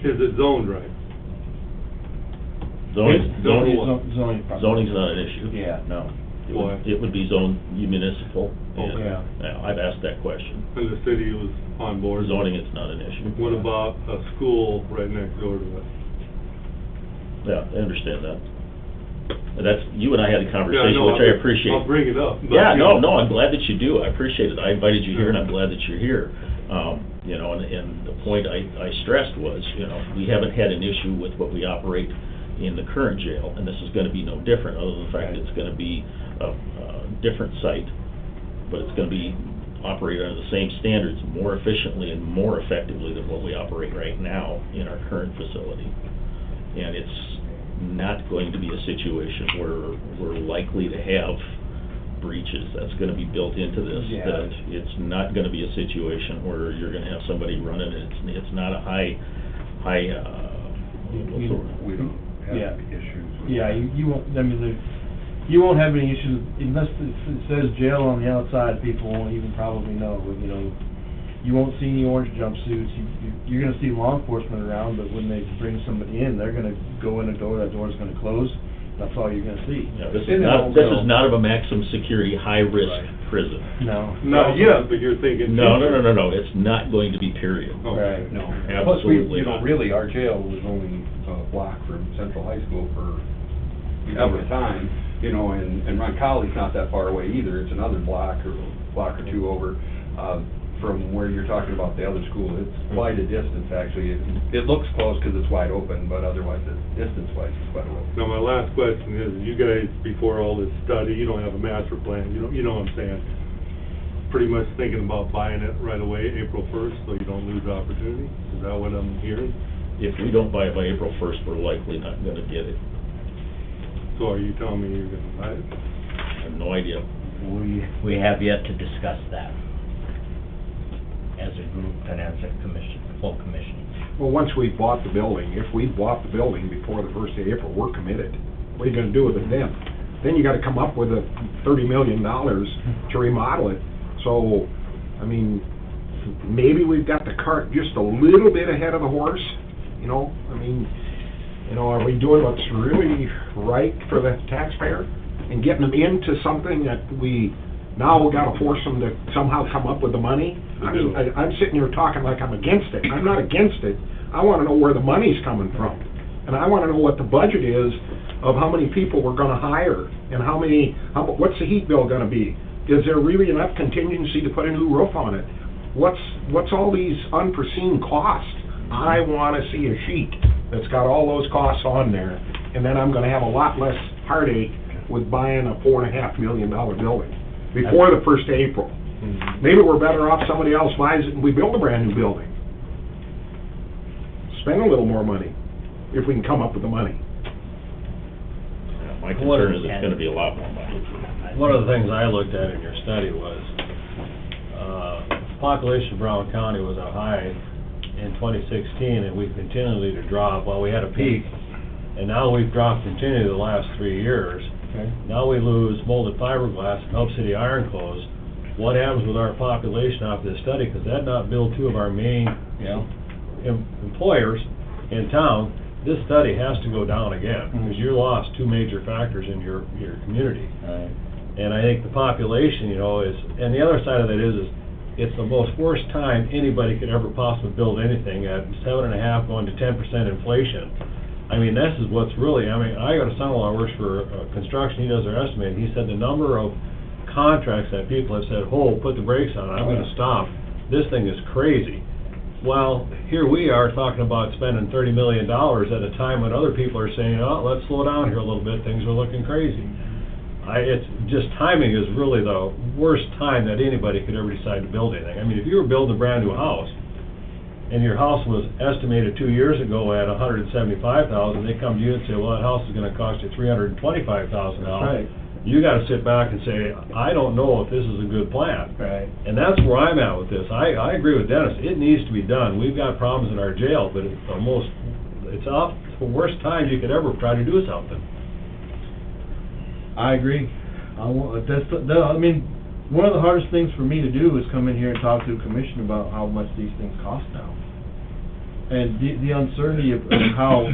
Is it zoned right? Zoning's not an issue. Yeah, no. It would be zoned municipal. and, Yeah. I've asked that question. And the city was on board? Zoning, it's not an issue. What about a school right next door to it? Yeah, I understand that. And that's, you and I had a Yeah, conversation, no, which I appreciate. I'll bring it up. but, Yeah, you no, know. I'm glad that you do, I appreciate it, I invited you here, and I'm glad that you're here. You know, and the point I stressed was, you know, we haven't had an issue with what we operate in the current jail, and this is gonna be no different, other than the fact it's gonna be a different site, but it's gonna be operated under the same standards, more efficiently and more effectively than what we operate right now in our current facility. And it's not going to be a situation where we're likely to have breaches. That's gonna be built into this. Yeah. That it's not gonna be a situation where you're gonna have somebody running it. It's not a high, what's the word? We don't Yeah. have issues with Yeah, that. you won't, I mean, you won't have any issues, unless it says jail on the outside, people won't even probably know, you know. You won't see any orange jumpsuits, you're gonna see law enforcement around, but when they bring somebody in, they're gonna go in a door, that door's gonna close, that's all you're gonna see. Yeah, this And is not of a maximum security, high-risk Right. prison. No. Not yet, but you're thinking. No, it's not going to be, period. Oh. Right. No. Plus, Absolutely you know, not. really, our jail was only a block from Central High School for ever time, you know, and Roncalli's not that far away either. It's another block or two over, from where you're talking about the other school. It's quite a distance, actually. It looks close because it's wide open, but otherwise, distance-wise, it's quite a ways. Now, my last question is, you guys, before all this study, you don't have a master plan, you know what I'm saying? Pretty much thinking about buying it right away, April 1st, so you don't lose the opportunity? Is that what I'm hearing? If we don't buy it by April 1st, we're likely not gonna get it. So are you telling me you're gonna buy it? I have no idea. We have yet to discuss that as a group and as a commission, full commission. Well, once we bought the building, if we bought the building before the 1st of April, we're committed. What are you gonna do with it then? Then you gotta come up with a $30 million to remodel it. So, I mean, maybe we've got the cart just a little bit ahead of the horse, you know? I mean, you know, are we doing what's really right for the taxpayer? And getting them into something that now we gotta force them to somehow come up with the money? I mean, I'm sitting here talking like I'm against it. I'm not against it. I wanna know where the money's coming from. And I wanna know what the budget is of how many people we're gonna hire, and what's the heat bill gonna be? Is there really enough contingency to put a new roof on it? What's all these unforeseen costs? I wanna see a sheet that's got all those costs on there, and then I'm gonna have a lot less heartache with buying a $4.5 million building before the 1st of April. Maybe we're better off somebody else buys it and we build a brand new building. Spend a little more money, if we can come up with the money. My concern is it's gonna be a lot more money. One of the things I looked at in your study was, population of Brown County was a high in 2016, and we've continually to drop. Well, we had a peak, and now we've dropped continually the last 3 years. Okay. Now we lose molded fiberglass and Hope City iron clothes. What happens with our population after this study? Because that not build two of our main employers in town. This study has to go down again, because you lost two major factors in your community. Right. And I think the population, you know, and the other side of that is it's the most worst time anybody could ever possibly build anything at 7.5% going to 10% inflation. I mean, this is what's really, I got a son-in-law who works for construction, he does their estimating, he said the number of contracts that people have said, oh, put the brakes on, I'm gonna stop, this thing is crazy. Well, here we are talking about spending $30 million at a time when other people are saying, oh, let's slow down here a little bit, things are looking crazy. It's just, timing is really the worst time that anybody could ever decide to build anything. I mean, if you were building a brand new house, and your house was estimated 2 years ago at $175,000, they come to you and say, well, that house is gonna cost you $325,000 now. Right. You gotta sit back and say, I don't know if this is a good plan. Right. And that's where I'm at with this. I agree with Dennis, it needs to be done. We've got problems in our jail, but it's the worst time you could ever try to do something. I agree. One of the hardest things for me to do is come in here and talk to the commission about how much these things cost now. And the uncertainty of how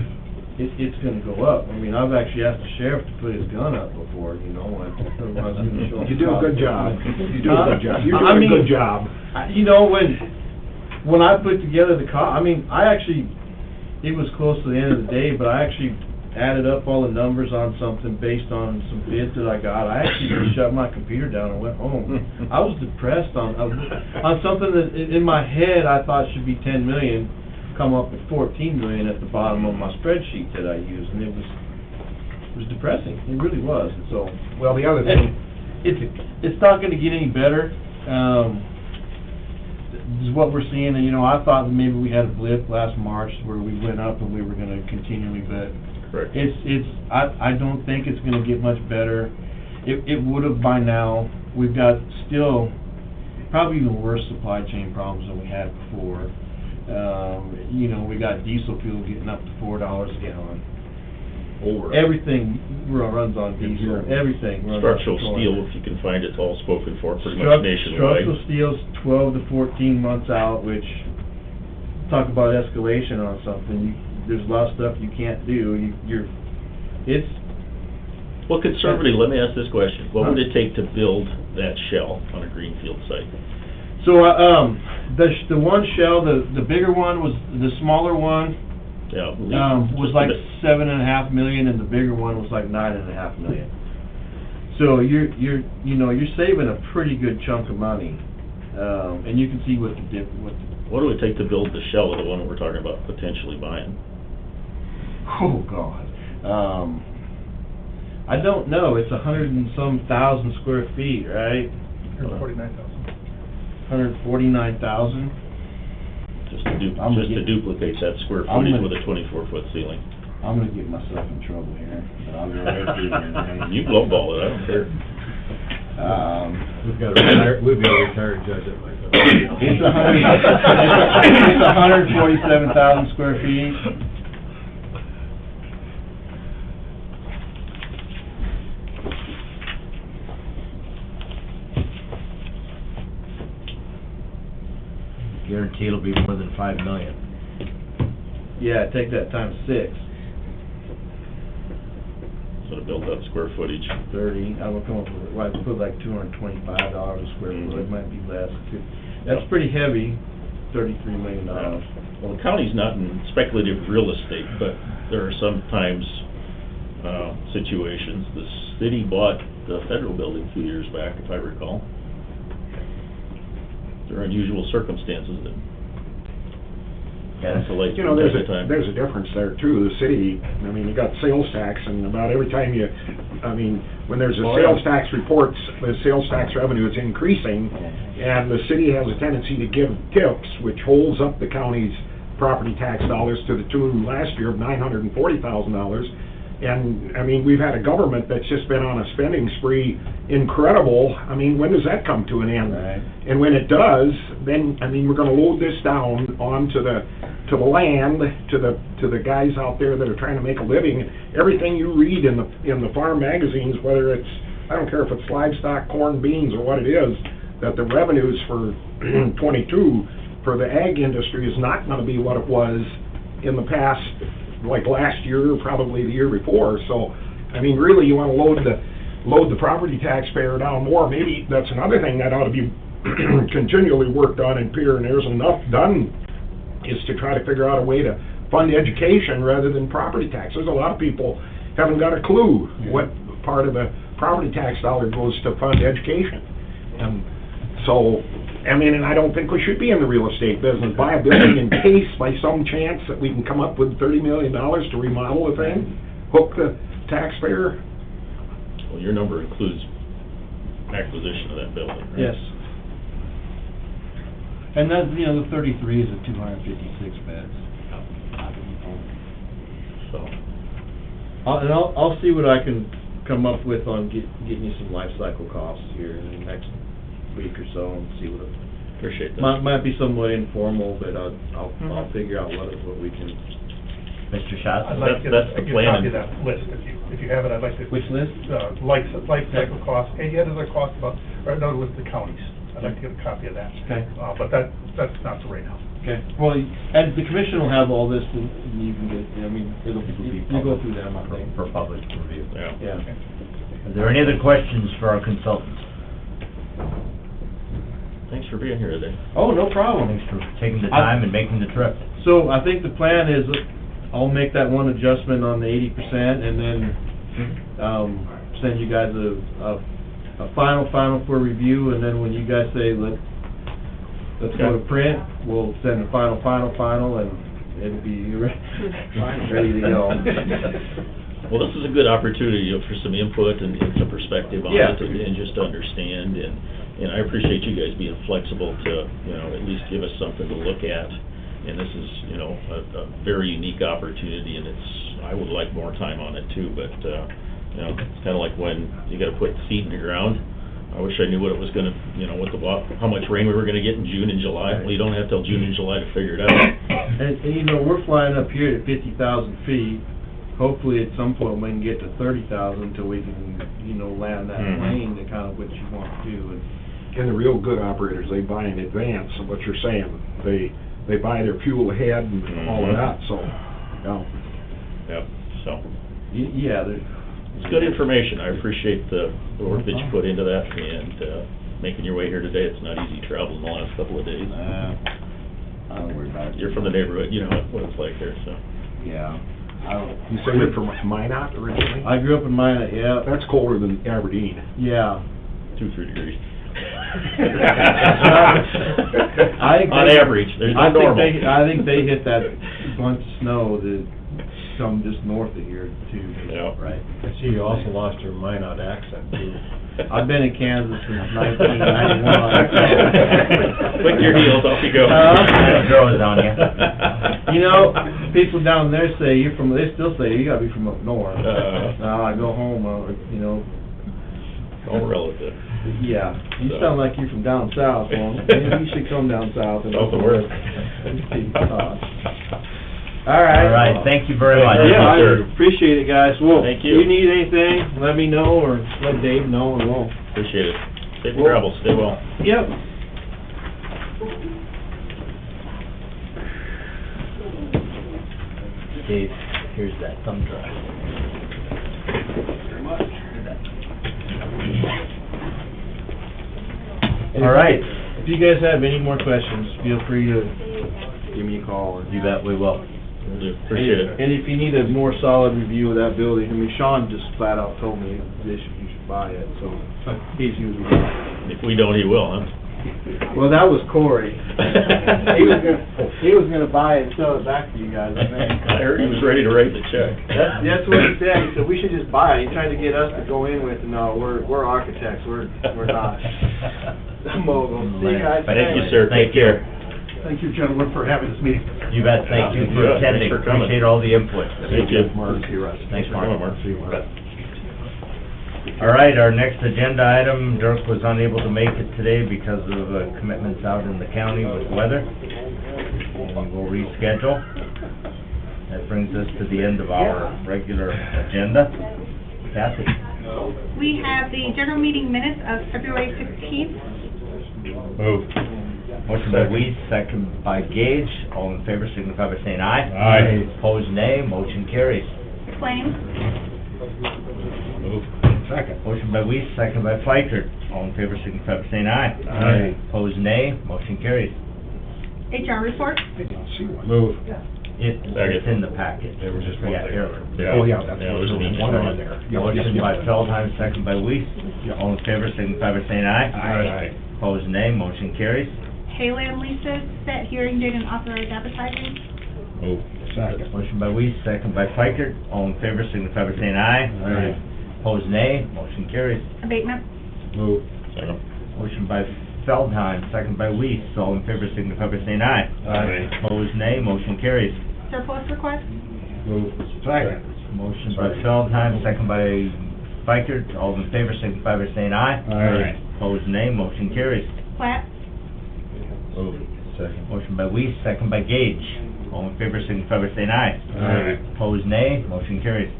it's gonna go up. I mean, I've actually asked the sheriff to put his gun up before, you know, when I was gonna show him. You do a good job. You do a good job. You're doing a good job. You know, when I put together the it was close to the end of the day, but I actually added up all the numbers on something based on some bids that I got. I actually just shut my computer down and went home. I was depressed on something that in my head I thought should be 10 million, come up with 14 million at the bottom of my spreadsheet that I used, and it was depressing. It really was. And so, well, the other thing, it's not going to get any better. This is what we're seeing, and you know, I thought that maybe we had a blip last March where we went up and we were going to continually, but I don't think it's going to get much better. It would have by now. We've got still probably even worse supply chain problems than we had before. You know, we got diesel fuel getting up to $4 a gallon. Everything runs on diesel. Everything runs Structural on steel, if you can find it, all spoken for pretty much nationwide. Structural steel's 12 to 14 months out, which, talk about escalation on something, there's a lot of stuff you can't do. Well, conservatively, let me ask this question. What would it take to build that shell on a greenfield site? So, the one shell, the bigger one was, the smaller one, was like $7.5 million, and the bigger one was like $9.5 million. So you're saving a pretty good chunk of money, and you can see what What do it take to build the shell of the one that we're talking about potentially buying? Oh God, I don't know. It's 100 and some thousand square feet, right? 149,000. 149,000. Just to duplicate that square footage with a 24-foot ceiling. I'm gonna get myself in trouble here, but I'll go ahead and do it. You lowball it, I don't care. We've got a retired judge at my place. It's 147,000 square feet. Guarantee it'll be more than 5 million. Yeah, take that times 6, So to build up square footage. 30, I would come up with, well, I'd put like $225 a square foot, it might be less. That's pretty heavy, $33 million. Well, the county's not in speculative real estate, but there are sometimes situations. The city bought the federal building 2 years back, if I recall. There are unusual circumstances that cancellate You know, from time to time. there's a difference there too. The city, I mean, you got sales tax, and about every time you, I mean, when there's a sales tax reports, the sales tax revenue is increasing, and the city has a tendency to give tips, which holds up the county's property tax dollars to the tune last year of $940,000. And, I mean, we've had a government that's just been on a spending spree, incredible. I mean, when does that come to an end? Right. And when it does, then, I mean, we're gonna load this down onto the land, to the guys out there that are trying to make a living. Everything you read in the farm magazines, whether it's, I don't care if it's livestock, corn, beans, or what it is, that the revenues for '22 for the ag industry is not gonna be what it was in the past, like last year, or probably the year before. So, I mean, really, you wanna load the property taxpayer down more. Maybe that's another thing that ought to be continually worked on in Pier, and there's enough done, is to try to figure out a way to fund education rather than property tax. There's a lot of people haven't got a clue what part of the property tax dollar goes to fund education. And so, I mean, and I don't think we should be in the real estate business. Buy a building in case, by some chance, that we can come up with $30 million to remodel a thing, hook the taxpayer. Well, your number includes acquisition of that building, right? Yes. And that, you know, the 33 is at 256 beds. So, I'll see what I can come up with on getting you some life cycle costs here in the next week or so, and see what appreciate that. might be somewhat informal, but I'll figure out what we can. Mr. Schatz? I'd like to That's the get a plan. copy of that list, if you have it, I'd like to. Which list? Life cycle costs, and yet other costs about, or no, with the counties. I'd like to get a copy of that. Okay. But that's not for right now. Okay, well, and the commission will have all this, and you can get, I mean, you go through them, I think. For public review. Yeah. Yeah. Are there any other questions for our consultants? Thanks for being here today. Oh, no problem. Thanks for taking the time and making the trip. So I think the plan is, I'll make that one adjustment on the 80%, and then, send you guys a final for review, and then when you guys say, let's go to print, we'll send the final, and it'll be ready to go. Well, this is a good opportunity for some input and some perspective on Yeah. it, and just to understand, and I appreciate you guys being flexible to, you know, at least give us something to look at. And this is, you know, a very unique opportunity, and I would like more time on it too, but, you know, it's kinda like when you gotta put seed in the ground. I wish I knew what it was gonna, you know, how much rain we were gonna get in June and July. Well, you don't have till June and July to figure it out. And you know, we're flying up here at 50,000 feet. Hopefully, at some point, we can get to 30,000 until we can, you know, land that plane to kind of what you want to do. And the real good operators, they buy in advance of what you're saying. They buy their fuel ahead and all of that, so, yeah. Yep, so, Yeah, it's good information. I appreciate the work that you put into that, and making your way here today. It's not easy traveling the last couple of days. I don't worry about it. You're from the neighborhood, you know what it's like here, so. Yeah. You say you're from Minot originally? I grew up in Minot, yeah. That's colder than Aberdeen. Yeah. 2-3 degrees. On average, there's no normal. I think they hit that bunch of snow that come just north of here too. Yeah. Right. I see you also lost your Minot accent too. I've been in Kansas since 1991. Lick your heels, off you go. Grows on you. You know, people down there say they still say you gotta be from up north. I go home, you know. All relative. Yeah, you sound like you're from down south, well, maybe you should come down south and. South of where? All right. All right, thank you very much. Yeah, I sir. appreciate it, guys. Well, Thank if you. you need anything, let me know, or let Dave know, and we'll. Appreciate it. Safe travels, stay well. Yep. Dave, here's that thumb drive. All right. If you guys have any more questions, feel free to give me a call. Or You bet we will. Will do. Appreciate it. And if you need a more solid review of that building, I mean, Sean just flat out told me you should buy it, so he's usually right. If we don't, he will, huh? Well, that was Corey. He was gonna buy it and sell it back to you guys, I think. I heard he was ready to write the check. That's what he said. He said, we should just buy it. He tried to get us to go in with, no, we're architects, we're not. Mogul. See you guys. Thank you, sir. Take care. Thank you, gentlemen, for having this meeting. You bet, thank you You for bet. attending. Thanks for coming. Appreciate all the input. Thank you. Thanks, for Mark. coming, Mark. See you, Mark. All right, our next agenda item, Dirk was unable to make it today because of commitments out in the county with weather. And we'll reschedule. That brings us to the end of our regular agenda. Kathy? We have the general meeting minutes of February 16th. Move. Motion by Weiss, second by Gage. All in favor signify by saying aye. Aye. Opposed, nay. Motion carries. Claims. Move. Second. Motion by Weiss, second by Feichert. All in favor signify by saying aye. Aye. Opposed, nay. Motion carries. HR report. Move. It's in the packet. There was just one Yeah, thing. here. Oh, yeah, that's Yeah, what, there's an each one one. on there. Motion by Feldheim, second by Weiss. All in favor signify by saying aye. Aye. Opposed, nay. Motion carries. Hayland leases, set hearing date and authorized advertising. Move. Second. Motion by Weiss, second by Feichert. All in favor signify by saying aye. Aye. Opposed, nay. Motion carries. Abatement. Move. Second. Motion by Feldheim, second by Weiss. All in favor signify by saying aye. Aye. Opposed, nay. Motion carries. Surplus request. Move. Second. Motion by Feldheim, second by Feichert. All in favor signify by saying aye. Aye. Opposed, nay. Motion carries. Plat. Move. Second. Motion by Weiss, second by Gage. All in favor signify by saying aye. Aye. Opposed, nay. Motion carries.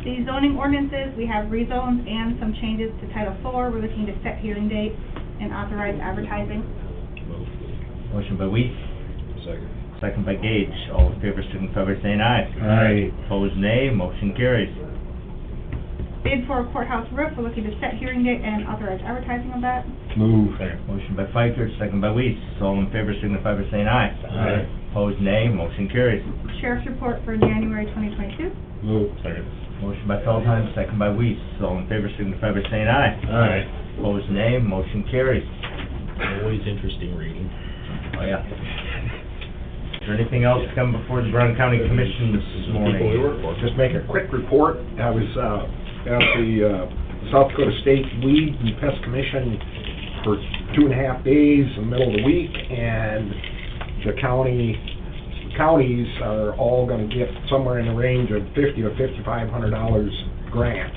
The zoning ordinances, we have rezones and some changes to Title IV. We're looking to set hearing date and authorize advertising. Move. Motion by Weiss, Second. second by Gage. All in favor signify by saying aye. Aye. Opposed, nay. Motion carries. Bid for a courthouse roof, we're looking to set hearing date and authorize advertising of that. Move. Motion by Feichert, second by Weiss. All in favor signify by saying aye. Aye. Opposed, nay. Motion carries. Sheriff's report for January 2022. Move. Second. Motion by Feldheim, second by Weiss. All in favor signify by saying aye. Aye. Opposed, nay. Motion carries. Always interesting reading. Oh, yeah. Is there anything else to come before the Brown County Commission this People we morning? work for. Just make a quick report. I was at the South Dakota State Weed and Pest Commission for 2.5 days in the middle of the week, and the counties are all gonna get somewhere in the range of $50 to $5,500 grant.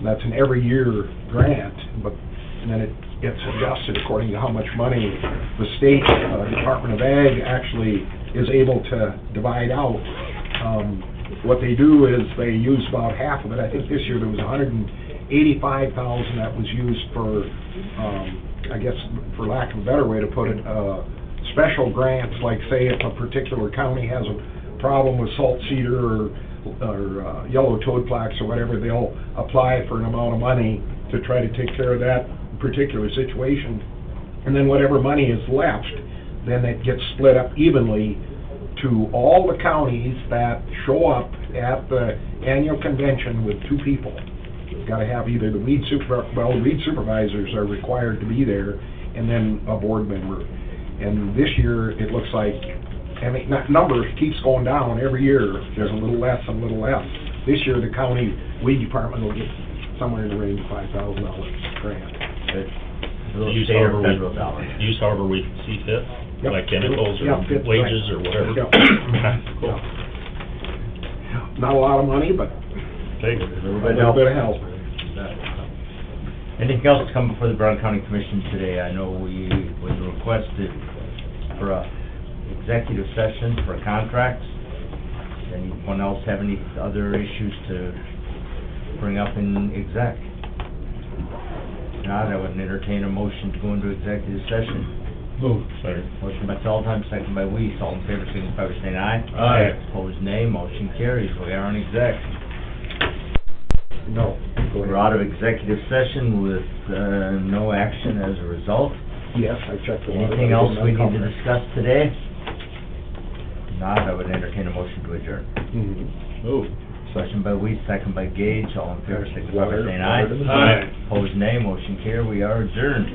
That's an every year grant, and then it gets adjusted according to how much money the state Department of Ag actually is able to divide out. What they do is they use about half of it. I think this year there was $185,000 that was used for, I guess, for lack of a better way to put it, special grants, like say if a particular county has a problem with salt cedar or yellow toad flax or whatever, they'll apply for an amount of money to try to take care of that particular situation. And then whatever money is left, then it gets split up evenly to all the counties that show up at the annual convention with 2 people. You've got to have either the weed supervisors are required to be there, and then a board member. And this year, it looks like, I mean, that number keeps going down every year. There's a little less and a little less. This year, the county weed department will get somewhere in the range of $5,000 grant. Use State or however federal we, dollars. use however we see fit, Yep. like chemicals or Yep, it's wages right. or whatever. Yep. Okay, cool. Not a lot of money, but Take it. a little bit of help. Anything else to come before the Brown County Commission today? I know we requested for a executive session for contracts. Anyone else have any other issues to bring up in exec? If not, I would entertain a motion to go into executive session. Move. Motion by Solheim, second by Weiss. All in favor, signify by saying aye. Aye. Opposed, nay. Motion carries. We are on exec. No. Go ahead. We're out of executive session with no action as a result. Yes, I checked the water. Anything else we need to discuss today? If not, I would entertain a motion to adjourn. Move. Motion by Weiss, second by Gage. All in favor, signify by saying aye. Aye. Opposed, nay. Motion carried. We are adjourned.